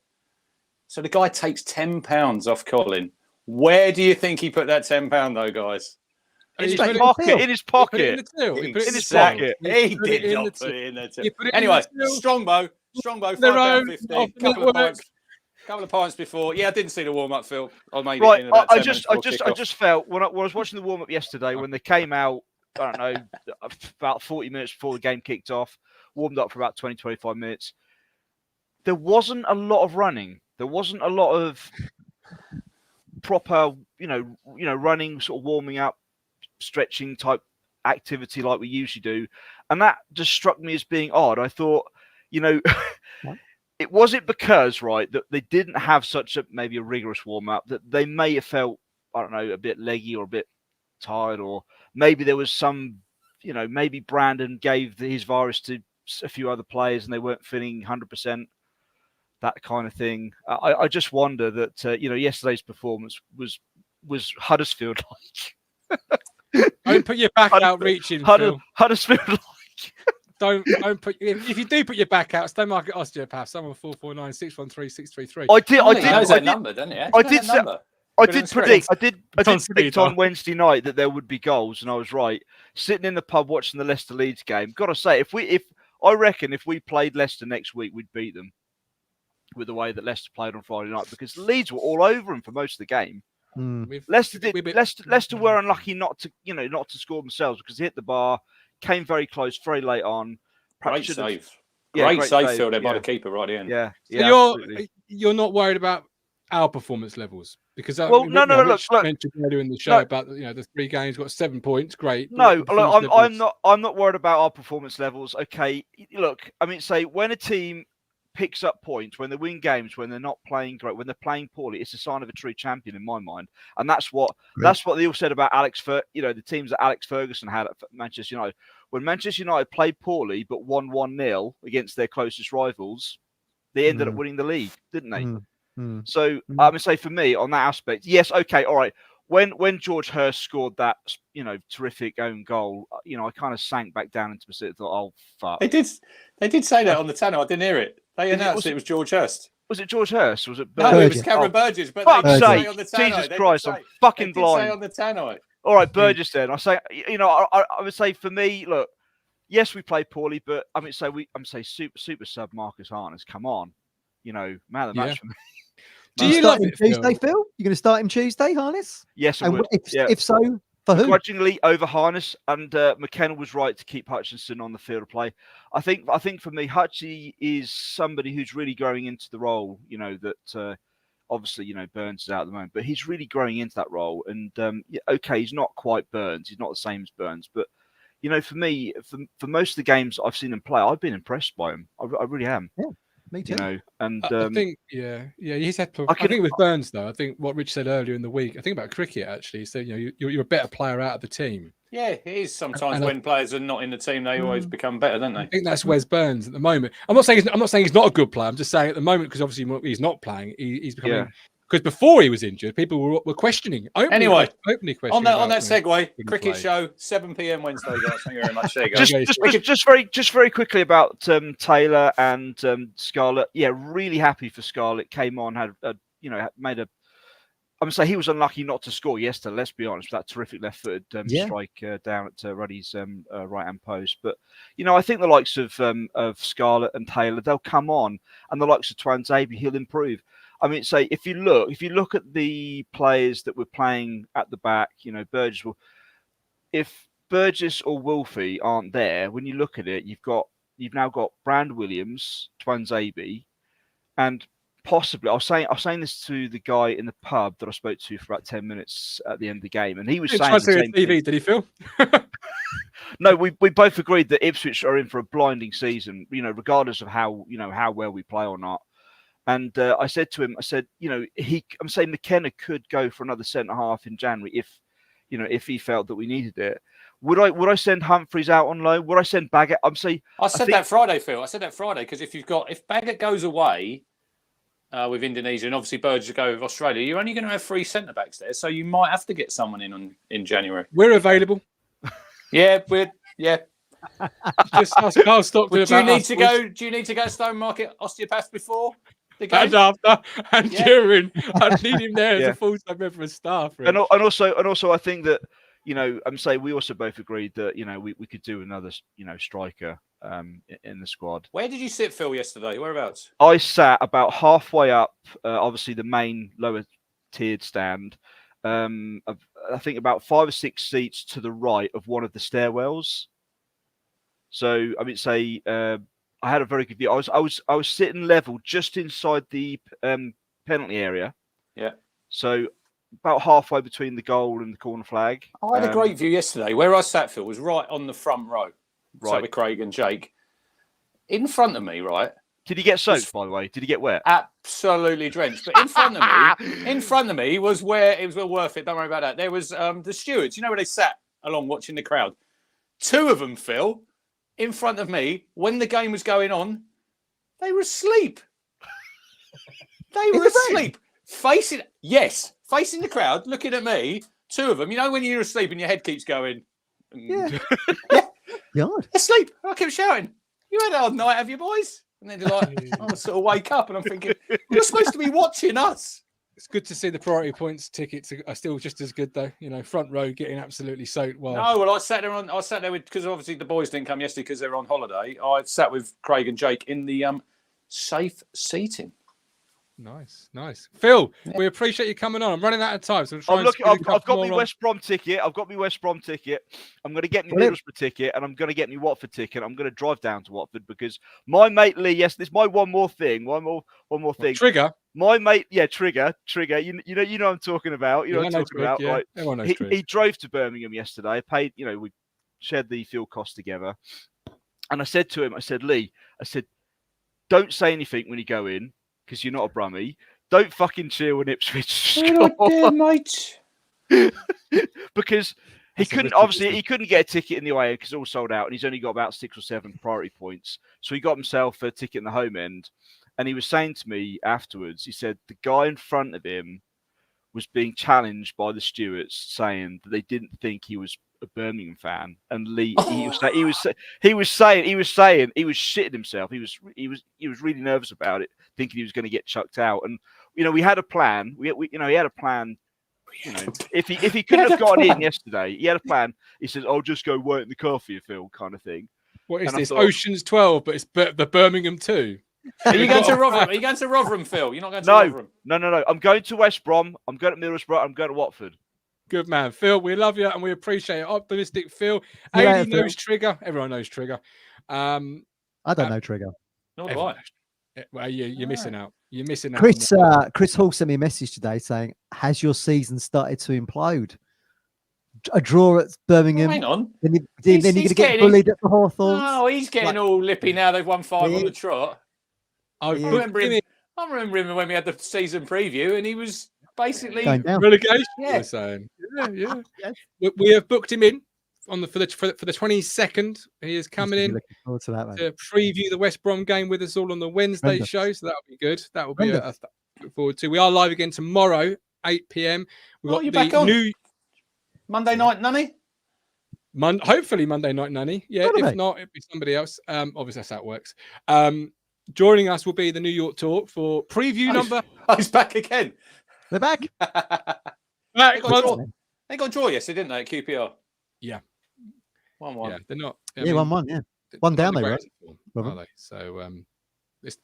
S3: So the guy takes £10 off Colin. Where do you think he put that £10 though, guys?
S7: In his pocket. In his pocket.
S3: He did not put it in the till. Anyway, Strongbow, £5.50. Couple of pints before. Yeah, I didn't see the warm up, Phil. I made it in about 10 minutes
S7: I just felt when I was watching the warm up yesterday when they came out. I don't know, about 40 minutes before the game kicked off, warmed up for about 20, 25 minutes. There wasn't a lot of running. There wasn't a lot of proper, running, sort of warming up, stretching type activity like we usually do. And that just struck me as being odd. I thought, it wasn't because, right, that they didn't have such maybe a rigorous warm up, that they may have felt, I don't know, a bit leggy or a bit tired, or maybe there was some, maybe Brandon gave his virus to a few other players and they weren't feeling 100%, that kind of thing. I just wonder that, yesterday's performance was Huddersfield like.
S1: Don't put your back out reaching, Phil.
S7: Huddersfield like.
S1: Don't put. If you do put your back out, Stone Market Osteopath. Someone 449 613 633.
S7: I did
S3: number, doesn't he?
S7: I did predict on Wednesday night that there would be goals, and I was right. Sitting in the pub watching the Leicester Leeds game, got to say, if I reckon if we played Leicester next week, we'd beat them with the way that Leicester played on Friday night, because Leeds were all over them for most of the game. Leicester were unlucky not to score themselves, because they hit the bar, came very close, very late on.
S3: Great save.
S7: Yeah,
S3: great save, Phil, there by
S7: yeah.
S3: the keeper right in.
S7: Yeah,
S1: So you're not worried about our performance levels, because
S7: Well, no, look.
S1: mentioned earlier in the show about the 3 games, got 7 points, great.
S7: No, look, I'm not worried about our performance levels. Okay, look, I mean, say when a team picks up points, when they win games, when they're not playing great, when they're playing poorly, it's a sign of a true champion in my mind. And that's what they all said about the teams that Alex Ferguson had at Manchester United. When Manchester United played poorly but won 1-0 against their closest rivals, they ended up winning the league, didn't they? So I would say for me on that aspect, yes, okay, all right. When George Hurst scored that terrific own goal, I kind of sank back down into my seat and thought, oh fuck.
S3: They did say that on the channel. I didn't hear it. They announced it was George Hurst.
S7: Was it George Hurst? Was it
S3: Burgess? No, it was Cameron Burgess. But
S7: fuck's
S3: they
S7: sake!
S3: say on the tannoy.
S7: Jesus Christ, I'm fucking blind.
S3: Say on the tannoy.
S7: All right, Burgess. Then I say, I would say for me, look, yes, we played poorly, but I'm say super sub Marcus Harness. Come on, man of the match for me.
S1: Do you love it,
S4: Tuesday, Phil? You're going to start him Tuesday, Harness?
S7: Yes, I would.
S4: If so, for who?
S7: Grudgingly over Harness, and McKenna was right to keep Hutchinson on the field of play. I think for me, Hutchie is somebody who's really growing into the role. That obviously Burns is out at the moment, but he's really growing into that role. And okay, he's not quite Burns. He's not the same as Burns, but for me, for most of the games I've seen him play, I've been impressed by him. I really am.
S4: Yeah. Me too.
S7: And
S1: I think, he's had. I think with Burns though, I think what Rich said earlier in the week, I think about cricket actually. So you're a better player out of the team.
S3: Yeah, it is sometimes when players are not in the team, they always become better, don't they?
S1: I think that's Wes Burns at the moment. I'm not saying he's not a good player. I'm just saying at the moment, because obviously he's not playing. He's becoming. Yeah. Because before he was injured, people were questioning. Openly questioning.
S3: On that segue, cricket show, 7 p.m. Wednesday, guys. Thank you very much. There you
S7: go. Just very quickly about Taylor and Scarlett. Yeah, really happy for Scarlett. Came on, made a. I'm gonna say he was unlucky not to score yesterday. Let's be honest, with that terrific left-footed strike down at Ruddy's right-hand post. But I think the likes of Scarlett and Taylor, they'll come on, and the likes of Twanzebe, he'll improve. I mean, say if you look at the players that were playing at the back, Burgess will. If Burgess or Wolfie aren't there, when you look at it, you've now got Brand Williams, Twanzebe, and possibly I was saying this to the guy in the pub that I spoke to for about 10 minutes at the end of the game, and he was saying the same thing.
S1: Did he feel?
S7: No, we both agreed that Ipswich are in for a blinding season, regardless of how well we play or not. And I said to him, I'm saying McKenna could go for another centre half in January if he felt that we needed it. Would I send Humphreys out on loan? Would I send Baggett? I
S3: said that Friday, Phil. I said that Friday because if Baggett goes away with Indonesia and obviously Burgess go with Australia, you're only going to have 3 centre backs there, so you might have to get someone in January.
S1: We're available. Just ask Carl Stockton
S3: about. Do you need to go to Stone Market Osteopath before?
S1: And after and during, I need him there as a full-time member of staff. Really.
S7: And also, I think that I'm saying we also both agreed that we could do another striker in the squad.
S3: Where did you sit, Phil, yesterday? Whereabouts?
S7: I sat about halfway up, obviously the main lower tiered stand. I think about 5 or 6 seats to the right of one of the stairwells. So I mean, say. I had a very good view. I was sitting level just inside the penalty area.
S3: Yeah.
S7: So about halfway between the goal and the corner flag.
S3: I had a great view yesterday. Where I sat, Phil, was right on the front row. Right. Sat with Craig and Jake. In front of me, right?
S7: Did he get soaked, by the way? Did he get wet?
S3: Absolutely drenched. But in front of me was where it was well worth it. Don't worry about that. There was the stewards. Where they sat along watching the crowd. 2 of them, Phil. In front of me, when the game was going on, they were asleep. They were asleep. Facing the crowd, looking at me. 2 of them. When you're asleep and your head keeps going.
S4: Yeah.
S3: God. Asleep. I kept shouting, "You had a hard night, have you, boys?" And then they're like, I sort of wake up and I'm thinking, you're supposed to be watching us.
S1: It's good to see the priority points tickets are still just as good, though. You know, front row getting absolutely soaked. Well,
S3: No, well, I sat there with because obviously the boys didn't come yesterday because they were on holiday. I sat with Craig and Jake in the safe seating.
S1: Nice. Phil, we appreciate you coming on. I'm running out of time, so
S7: I've got my West Brom ticket. I'm going to get my Middlesbrough ticket, and I'm going to get my Watford ticket. I'm going to drive down to Watford because my mate Lee. Yes, this is my one more thing. One more thing.
S1: Trigger.
S7: My mate, Trigger. You know what I'm talking about. You know what I'm talking about.
S1: Yeah.
S7: Right?
S1: Everyone knows
S7: He drove to Birmingham yesterday. Paid. We shared the fuel costs together. And I said to him, Lee, don't say anything when you go in, because you're not a Brummie. Don't fucking cheer when Ipswich score.
S3: Oh, mate.
S7: Because he couldn't get a ticket in the away end because it's all sold out, and he's only got about 6 or 7 priority points. So he got himself a ticket in the home end, and he was saying to me afterwards, he said the guy in front of him was being challenged by the stewards, saying that they didn't think he was a Birmingham fan, and Lee he was saying he was shitting himself. He was really nervous about it, thinking he was going to get chucked out. And we had a plan. He had a plan. If he couldn't have gotten in yesterday, he had a plan. He says, "I'll just go wait in the car for you, Phil," kind of thing.
S1: What is this? Ocean's 12, but it's the Birmingham 2.
S3: Are you going to Rotherham? Are you going to Rotherham, Phil? You're not going to Rotherham?
S7: No. I'm going to West Brom. I'm going to Middlesbrough. I'm going to Watford.
S1: Good man, Phil. We love you and we appreciate it. Optimistic Phil. AD knows Trigger. Everyone knows Trigger.
S4: I don't know Trigger.
S3: Nor do I.
S1: Well, you're missing out. You're missing out.
S4: Chris Hall sent me a message today saying, "Has your season started to implode? A draw at Birmingham.
S3: Hang on.
S4: Then you're going to get bullied at the Hawthorns."
S3: Oh, he's getting all lippy now. They've won 5 on the trot. I remember him when we had the season preview, and he was basically
S1: relegation. Yeah. Saying. Yeah. We have booked him in for the 22nd. He is coming in to preview the West Brom game with us all on the Wednesday show. So that'll be good. That will be a look forward to. We are live again tomorrow, 8 p.m. We've got
S3: you back on new Monday night nanny.
S1: Hopefully Monday night nanny. Yeah, if not, it'll be somebody else. Obviously that's how it works. Joining us will be the New York Talk for preview number.
S3: Oh, he's back again.
S4: They're back.
S3: They got a draw yesterday, didn't they, at QPR?
S1: Yeah.
S3: 1-1.
S1: Yeah, they're not.
S4: 1-1, yeah. One down, they were.
S1: Are they? So,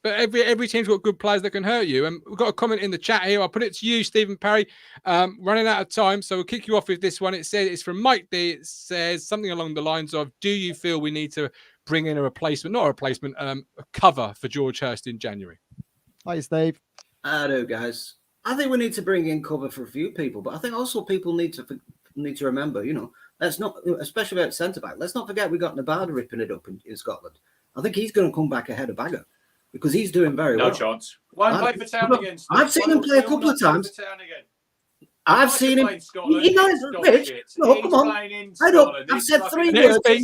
S1: but every team's got good players that can hurt you. And we've got a comment in the chat here. I'll put it to you, Stephen Parry. Running out of time, so we'll kick you off with this one. It says it's from Mike D. It says something along the lines of, "Do you feel we need to bring in a replacement, not a replacement, a cover for George Hurst in January?"
S4: Hi, Steve.
S8: I do, guys. I think we need to bring in cover for a few people, but I think also people need to remember, let's not, especially about centre back. Let's not forget we got Nevada ripping it up in Scotland. I think he's going to come back ahead of Bagger because he's doing very well.
S3: No chance. Won't play for Town again.
S8: I've seen him play a couple of times. I've seen him. He knows Rich. No, come on. I've said 3 words.
S1: Let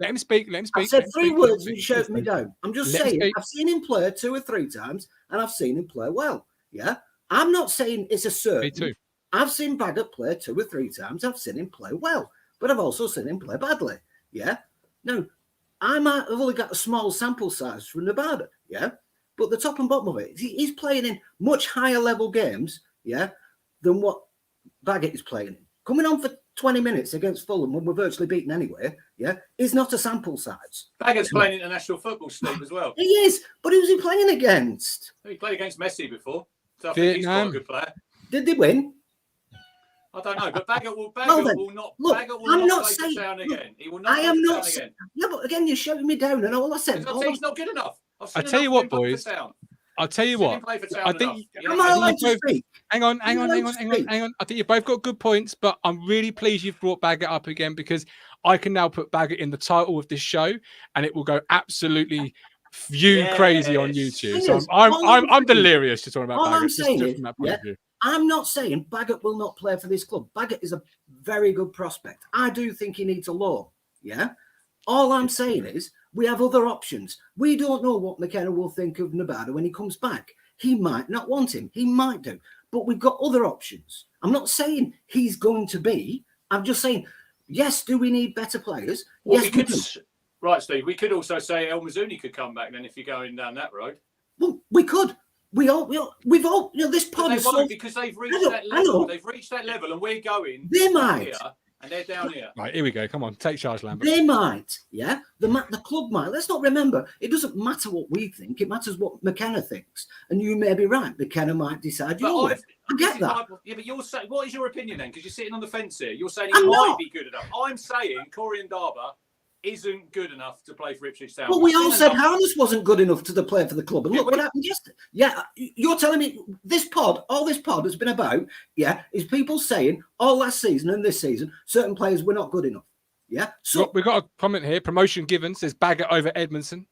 S1: him speak.
S8: I've said 3 words and you shut me down. I'm just saying, I've seen him play 2 or 3 times and I've seen him play well. Yeah. I'm not saying it's a certain.
S1: Me too.
S8: I've seen Baggett play 2 or 3 times. I've seen him play well, but I've also seen him play badly. Yeah. Now, I've only got a small sample size from Nevada. Yeah. But the top and bottom of it, he's playing in much higher level games. Yeah, than what Baggett is playing in. Coming on for 20 minutes against Fulham when we're virtually beaten anyway, yeah, is not a sample size.
S3: Baggett's playing international football, Steve, as well.
S8: He is, but who's he playing against?
S3: He played against Messi before, so I think he's quite a good player.
S8: Did they win?
S3: I don't know, but Baggett will not play for Town again. He will not play for Town again.
S8: Yeah, but again, you're shouting me down, and all I said...
S3: He's not good enough.
S1: I tell you what, boys. I'll tell you what.
S8: I think.
S1: Hang on. I think you both got good points, but I'm really pleased you've brought Baggett up again because I can now put Baggett in the title of this show, and it will go absolutely crazy on YouTube. So I'm delirious to talk about Baggett.
S8: All I'm saying is, I'm not saying Baggett will not play for this club. Baggett is a very good prospect. I do think he needs a loan. Yeah. All I'm saying is, we have other options. We don't know what McKenna will think of Nevada when he comes back. He might not want him. He might do. But we've got other options. I'm not saying he's going to be. I'm just saying, yes, do we need better players?
S3: Well,
S8: yes, we do.
S3: Right, Steve. We could also say El Mazzuni could come back then if you're going down that road.
S8: Well, we could. we've all, this pod
S3: They
S8: is
S3: won't
S8: so,
S3: because they've reached that level. They've reached that level, and we're going.
S8: They might.
S3: Here, and they're down here.
S1: Right, here we go. Come on, take charge, Lambert.
S8: They might, yeah. The club might. Let's not remember, it doesn't matter what we think. It matters what McKenna thinks. And you may be right. McKenna might decide. I get that.
S3: Yeah, but you're saying, what is your opinion then? Because you're sitting on the fence here. You're saying he might be good enough. I'm saying Corey Ndaba isn't good enough to play for Ipswich Town.
S8: Well, we all said Harness wasn't good enough to play for the club. And look what happened yesterday. Yeah, you're telling me all this pod has been about, is people saying all last season and this season, certain players were not good enough. Yeah. So
S1: we've got a comment here. Promotion given says Baggett over Edmondson.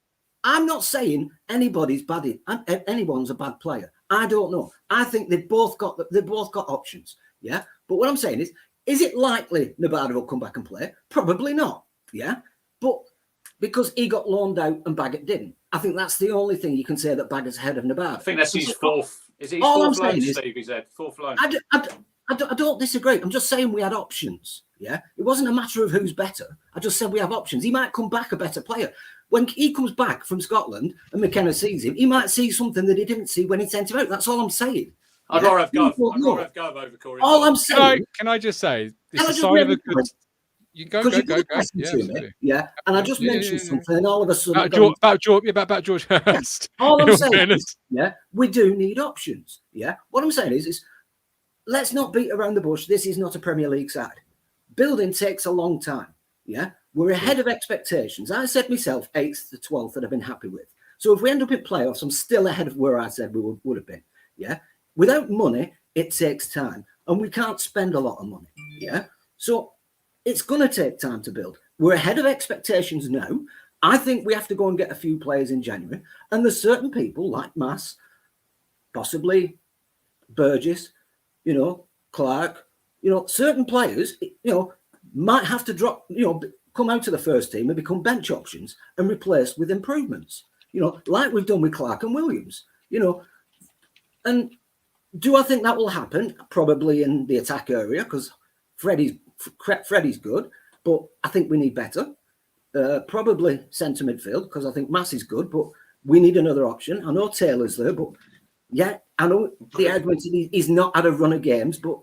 S8: I'm not saying anybody's bad. Anyone's a bad player. I don't know. I think they've both got options. Yeah. But what I'm saying is it likely Nevada will come back and play? Probably not. Yeah. But because he got loaned out and Baggett didn't, I think that's the only thing you can say that Baggett's ahead of Nevada.
S3: I think that's his fourth. Is it his fourth loan, Steve? He said fourth loan.
S8: I don't disagree. I'm just saying we had options. Yeah, it wasn't a matter of who's better. I just said we have options. He might come back a better player. When he comes back from Scotland and McKenna sees him, he might see something that he didn't see when he sent him out. That's all I'm saying.
S3: I'd rather have Gov. I'd rather have Gov over Corey.
S8: All I'm saying.
S1: Can I just say, it's a sign of a good. You go.
S8: Yeah, and I just mentioned something, and all of a sudden
S1: about George Hurst.
S8: All I'm saying is, we do need options. Yeah, what I'm saying is let's not beat around the bush. This is not a Premier League side. Building takes a long time. Yeah, we're ahead of expectations. I said myself 8th to 12th that I've been happy with. So if we end up in playoffs, I'm still ahead of where I said we would have been. Yeah, without money, it takes time, and we can't spend a lot of money. Yeah, so it's going to take time to build. We're ahead of expectations now. I think we have to go and get a few players in January. And there's certain people like Mass, possibly Burgess, Clark, certain players, might have to drop, come out of the first team and become bench options and replaced with improvements, like we've done with Clark and Williams, And do I think that will happen? Probably in the attack area, because Freddie's good, but I think we need better. Probably centre midfield, because I think Mass is good, but we need another option. I know Taylor's there, but I know the argument he's not had a run of games, but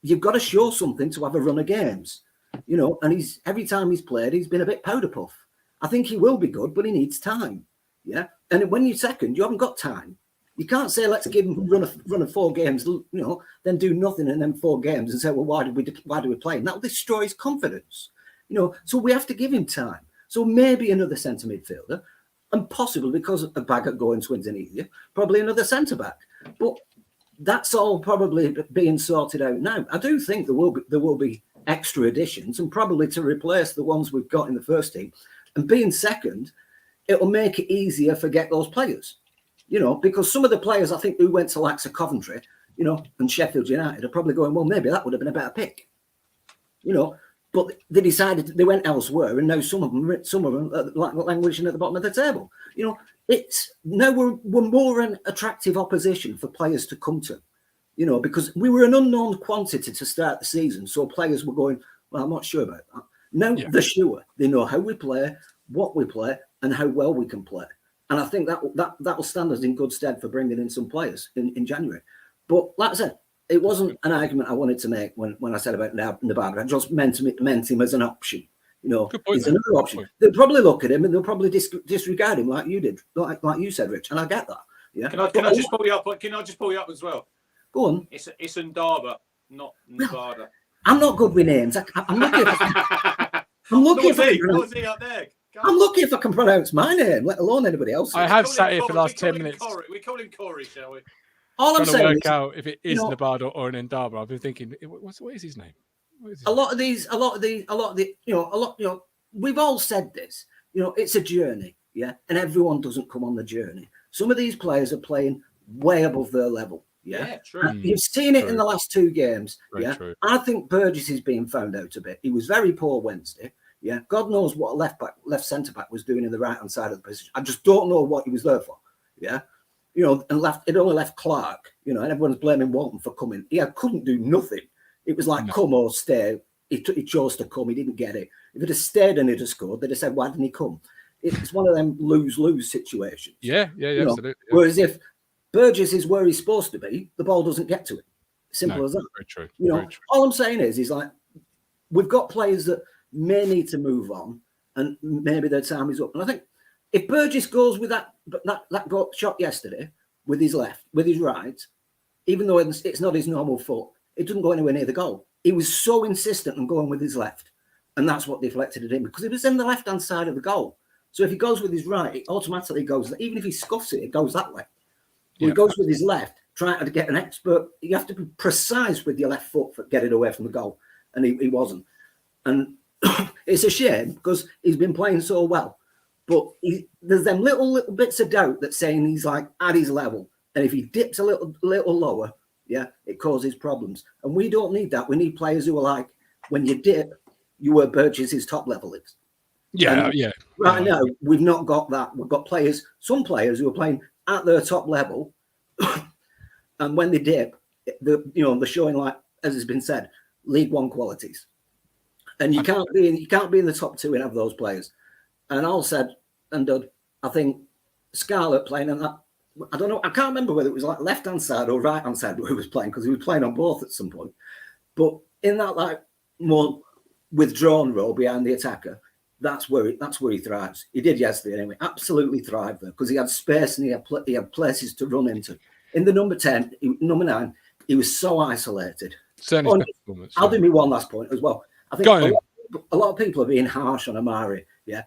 S8: you've got to show something to have a run of games, and every time he's played, he's been a bit powder puff. I think he will be good, but he needs time. Yeah. And when you're second, you haven't got time. You can't say, let's give him a run of 4 games, then do nothing in them 4 games and say, well, why do we play him? That will destroy his confidence, So we have to give him time. So maybe another centre midfielder, and possibly because of Baggett going Swindon easier, probably another centre back. But that's all probably being sorted out now. I do think there will be extra additions, and probably to replace the ones we've got in the first team. And being second, it'll make it easier to get those players. Because some of the players I think who went to likes of Coventry, and Sheffield United are probably going, well, maybe that would have been a better pick, But they decided they went elsewhere, and now some of them languishing at the bottom of the table. It's now we're more an attractive opposition for players to come to, because we were an unknown quantity to start the season, so players were going, well, I'm not sure about that. Now they're sure. They know how we play, what we play, and how well we can play. And I think that will stand us in good stead for bringing in some players in January. But like I said, it wasn't an argument I wanted to make when I said about Nevada. I just meant him as an option. He's another option. They'll probably look at him and they'll probably disregard him like you did, like you said, Rich. And I get that. Yeah. Can I just pull you up? Can I just pull you up as well? Go on. It's Ndaba, not Nevada. I'm not good with names. I'm lucky if I can pronounce my name, let alone anybody else's.
S1: I have sat here for the last 10 minutes.
S3: We call him Corey, shall we?
S8: All I'm saying
S1: work out if it is Nevada or an Ndaba. I've been thinking, what is his name?
S8: A lot of these, we've all said this. It's a journey, and everyone doesn't come on the journey. Some of these players are playing way above their level. Yeah, true. You've seen it in the last 2 games. True. I think Burgess is being found out a bit. He was very poor Wednesday. Yeah, God knows what a left centre back was doing in the right hand side of the position. I just don't know what he was there for. Yeah, and it only left Clark. And everyone's blaming Walton for coming. He couldn't do nothing. It was like come or stay. He chose to come. He didn't get it. If he'd have stayed and he'd have scored, they'd have said, "Why didn't he come?" It's one of them lose-lose situations.
S1: Yeah, absolutely. Yeah.
S8: Whereas if Burgess is where he's supposed to be. The ball doesn't get to it. Simple as that.
S1: Very true.
S8: You know,
S1: Very true.
S8: all I'm saying is like we've got players that may need to move on, and maybe their time is up. And I think if Burgess goes with that shot yesterday with his left, with his right, even though it's not his normal foot, it doesn't go anywhere near the goal. He was so insistent on going with his left, and that's what deflected it in because it was in the left-hand side of the goal. So if he goes with his right, it automatically goes. Even if he scuffs it, it goes that way. When he goes with his left, trying to get an expert, you have to be precise with your left foot for get it away from the goal, and he wasn't. And it's a shame because he's been playing so well, but there's them little bits of doubt that's saying he's like at his level, and if he dips a little lower, it causes problems. And we don't need that. We need players who are like, when you dip, you were Burgess's top level is.
S1: Yeah.
S8: Right now, we've not got that. We've got some players who are playing at their top level, and when they dip, they're showing, like as has been said, League One qualities. And you can't be in the top two and have those players. And all said and done, I think Scarlett playing on that. I don't know. I can't remember whether it was like left hand side or right hand side where he was playing because he was playing on both at some point. But in that like more withdrawn role behind the attacker, that's where he thrives. He did yesterday anyway. Absolutely thrived there because he had space and he had places to run into. In the number 9, he was so isolated.
S1: Certainly.
S8: I'll do me one last point as well. I think a lot of people are being harsh on Amari. Yeah,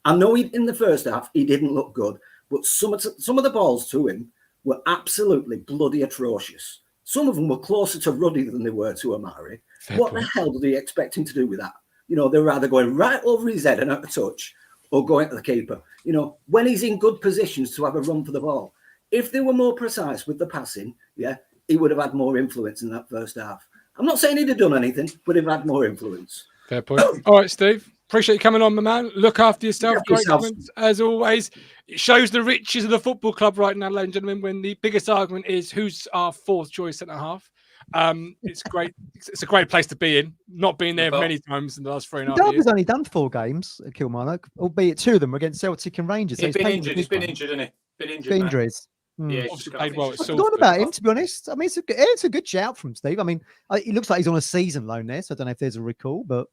S8: I know in the first half he didn't look good, but some of the balls to him were absolutely bloody atrocious. Some of them were closer to Ruddy than they were to Amari. What the hell did he expect him to do with that? They're either going right over his head and out of touch, or going to the keeper. When he's in good positions to have a run for the ball. If they were more precise with the passing, he would have had more influence in that first half. I'm not saying he'd have done anything, but he'd have had more influence.
S1: Fair point. All right, Steve. Appreciate you coming on, my man. Look after yourself. Great comments, as always. It shows the riches of the football club right now, ladies and gentlemen, when the biggest argument is who's our fourth choice centre-half. It's great. It's a great place to be in. Not being there many times in the last 3.5 years.
S4: Derby's only done 4 games at Kilmarnock, albeit 2 of them were against Celtic and Rangers.
S3: He's been injured, hasn't he? Been injured.
S4: Injuries.
S3: Yeah,
S1: obviously played well.
S4: I've forgotten about him, to be honest. I mean, it's a good shout from Steve. I mean, it looks like he's on a season loan there, so I don't know if there's a recall, but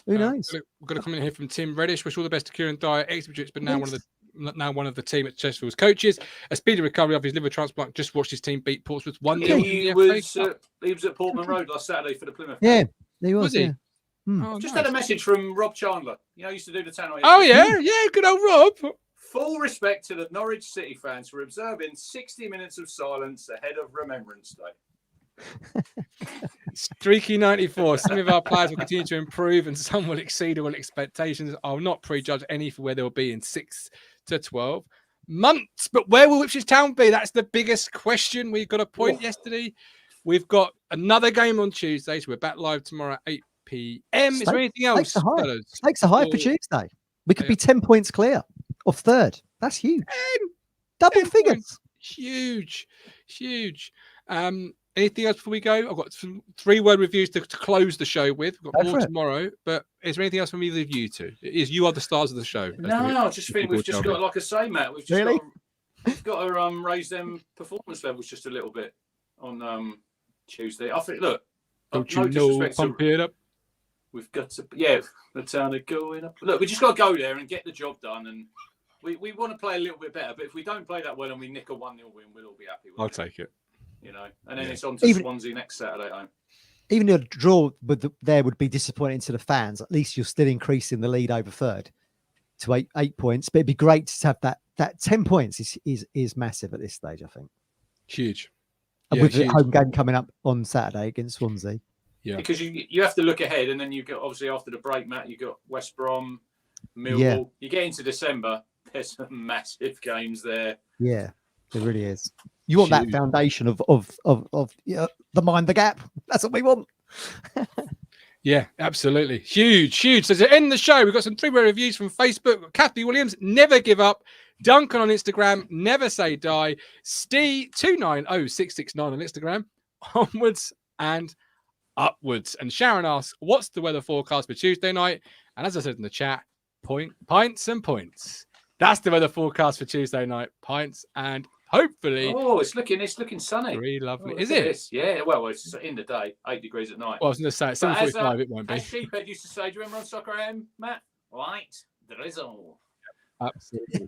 S4: who knows?
S1: We've got a comment here from Tim Reddish. Wish all the best to Kieran Dyer, ex-Ipswich, but now one of the team at Chesterfield's coaches. A speedy recovery of his liver transplant. Just watched his team beat Portsmouth 1-0.
S3: He was at Portman Road last Saturday for the Plymouth.
S4: Yeah, he was.
S1: Was he?
S4: Yeah.
S1: Oh,
S3: just had a message from Rob Chandler. Used to do the Tannoy.
S1: Oh yeah, good old Rob.
S3: Full respect to the Norwich City fans for observing 60 minutes of silence ahead of Remembrance Day.
S1: Streaky 94. Some of our players will continue to improve and some will exceed all expectations. I'll not prejudge any for where they'll be in 6 to 12 months. But where will Ipswich Town be? That's the biggest question. We've got a point yesterday. We've got another game on Tuesday. So we're back live tomorrow at 8 p.m. Is there anything else?
S4: Stakes are high for Tuesday. We could be 10 points clear of third. That's huge. Double figures.
S1: Huge. Anything else before we go? I've got some 3-word reviews to close the show with. We've got more tomorrow. But is there anything else from either of you two? You are the stars of the show.
S3: No, I just think we've just got, like I say, Matt, we've just got to raise them performance levels just a little bit on Tuesday. I think, look,
S1: don't you know, pump it up.
S3: We've got to, the town are going up. Look, we just got to go there and get the job done. And we want to play a little bit better. But if we don't play that well and we nick a 1-0 win, we'll all be happy with it.
S1: I'll take it.
S3: And then it's on to Swansea next Saturday home.
S4: Even a draw there would be disappointing to the fans. At least you're still increasing the lead over third to 8 points. But it'd be great to have that 10 points is massive at this stage, I think.
S1: Huge.
S4: And with the home game coming up on Saturday against Swansea.
S3: Yeah. Because you have to look ahead, and then you got, obviously after the break, Matt, you got West Brom, Millwall. Yeah. You get into December, there's some massive games there.
S4: Yeah, it really is. You want that foundation of the mind the gap. That's what we want.
S1: Yeah, absolutely. Huge. So to end the show, we've got some 3-word reviews from Facebook. Kathy Williams, never give up. Duncan on Instagram, never say die. Steve290669 on Instagram, onwards and upwards. And Sharon asks, what's the weather forecast for Tuesday night? And as I said in the chat, pints and points. That's the weather forecast for Tuesday night. Pints and hopefully.
S3: Oh, it's looking sunny.
S1: Very lovely.
S3: Oh,
S1: Is
S3: look at
S1: it?
S3: this. Yeah, well, it's in the day, 8 degrees at night.
S1: Well, I was going to say, at
S3: But
S1: 7:45 it won't be.
S3: As Sheephead used to say, do you remember on Soccer AM, Matt? Light drizzle.
S1: Absolutely.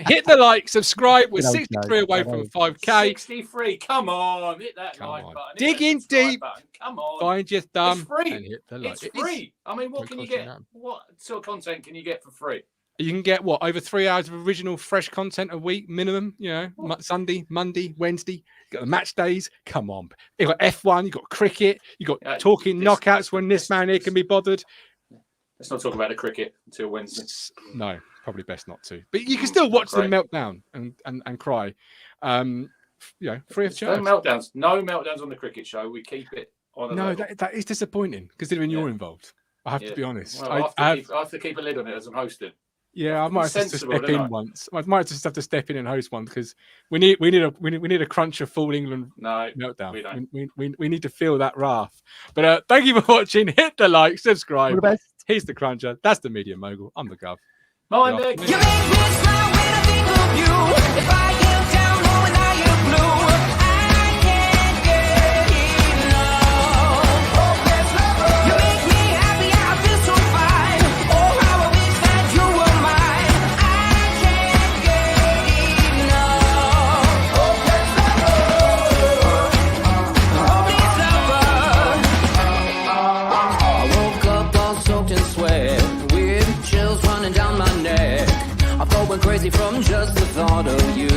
S1: Hit the like, subscribe. We're
S4: Good old
S1: 63
S4: joke.
S1: away from 5K.
S3: 63. Come on, hit that
S1: Come
S3: like
S1: on.
S3: button.
S1: Dig
S3: Hit that
S1: in
S3: subscribe
S1: deep.
S3: button. Come on.
S1: Find your thumb
S3: It's free.
S1: and hit the like.
S3: It's
S1: It is-
S3: free. I mean, what
S1: Don't
S3: can you
S1: cost you
S3: get?
S1: nothing.
S3: What sort of content can you get for free?
S1: You can get what, over 3 hours of original fresh content a week minimum. You know, Sunday, Monday, Wednesday. You got the match days. Come on, you got F1. You got cricket. You got talking knockouts when this man here can be bothered.
S3: Let's not talk about the cricket until Wednesday.
S1: No, probably best not to. But you can still watch them meltdown and cry. You know, free of charge.
S3: No meltdowns on the cricket show. We keep it on.
S1: No, that is disappointing considering you're involved. I have to be honest.
S3: Well, I have to keep a lid on it as I'm hosting.
S1: Yeah, I might have to
S3: sensible,
S1: step
S3: don't
S1: in
S3: I?
S1: once. I might just have to step in and host one because we need a crunch of full England meltdown.
S3: we don't.
S1: We need to feel that wrath. But thank you for watching. Hit the like, subscribe.
S4: All the best.
S1: He's the Cruncher. That's the Media Mogul. I'm the Gov.
S3: Mind
S1: Yeah.
S3: it.
S9: You make me smile when I think of you. If I get down low and I get blue, I can't get enough. Hopeless lover. You make me happy, I feel so fine. Oh, how I wish that you were mine. I can't get enough. Hopeless lover. I woke up all soaked in sweat, weird chills running down my neck. I'm going crazy from just the thought of you.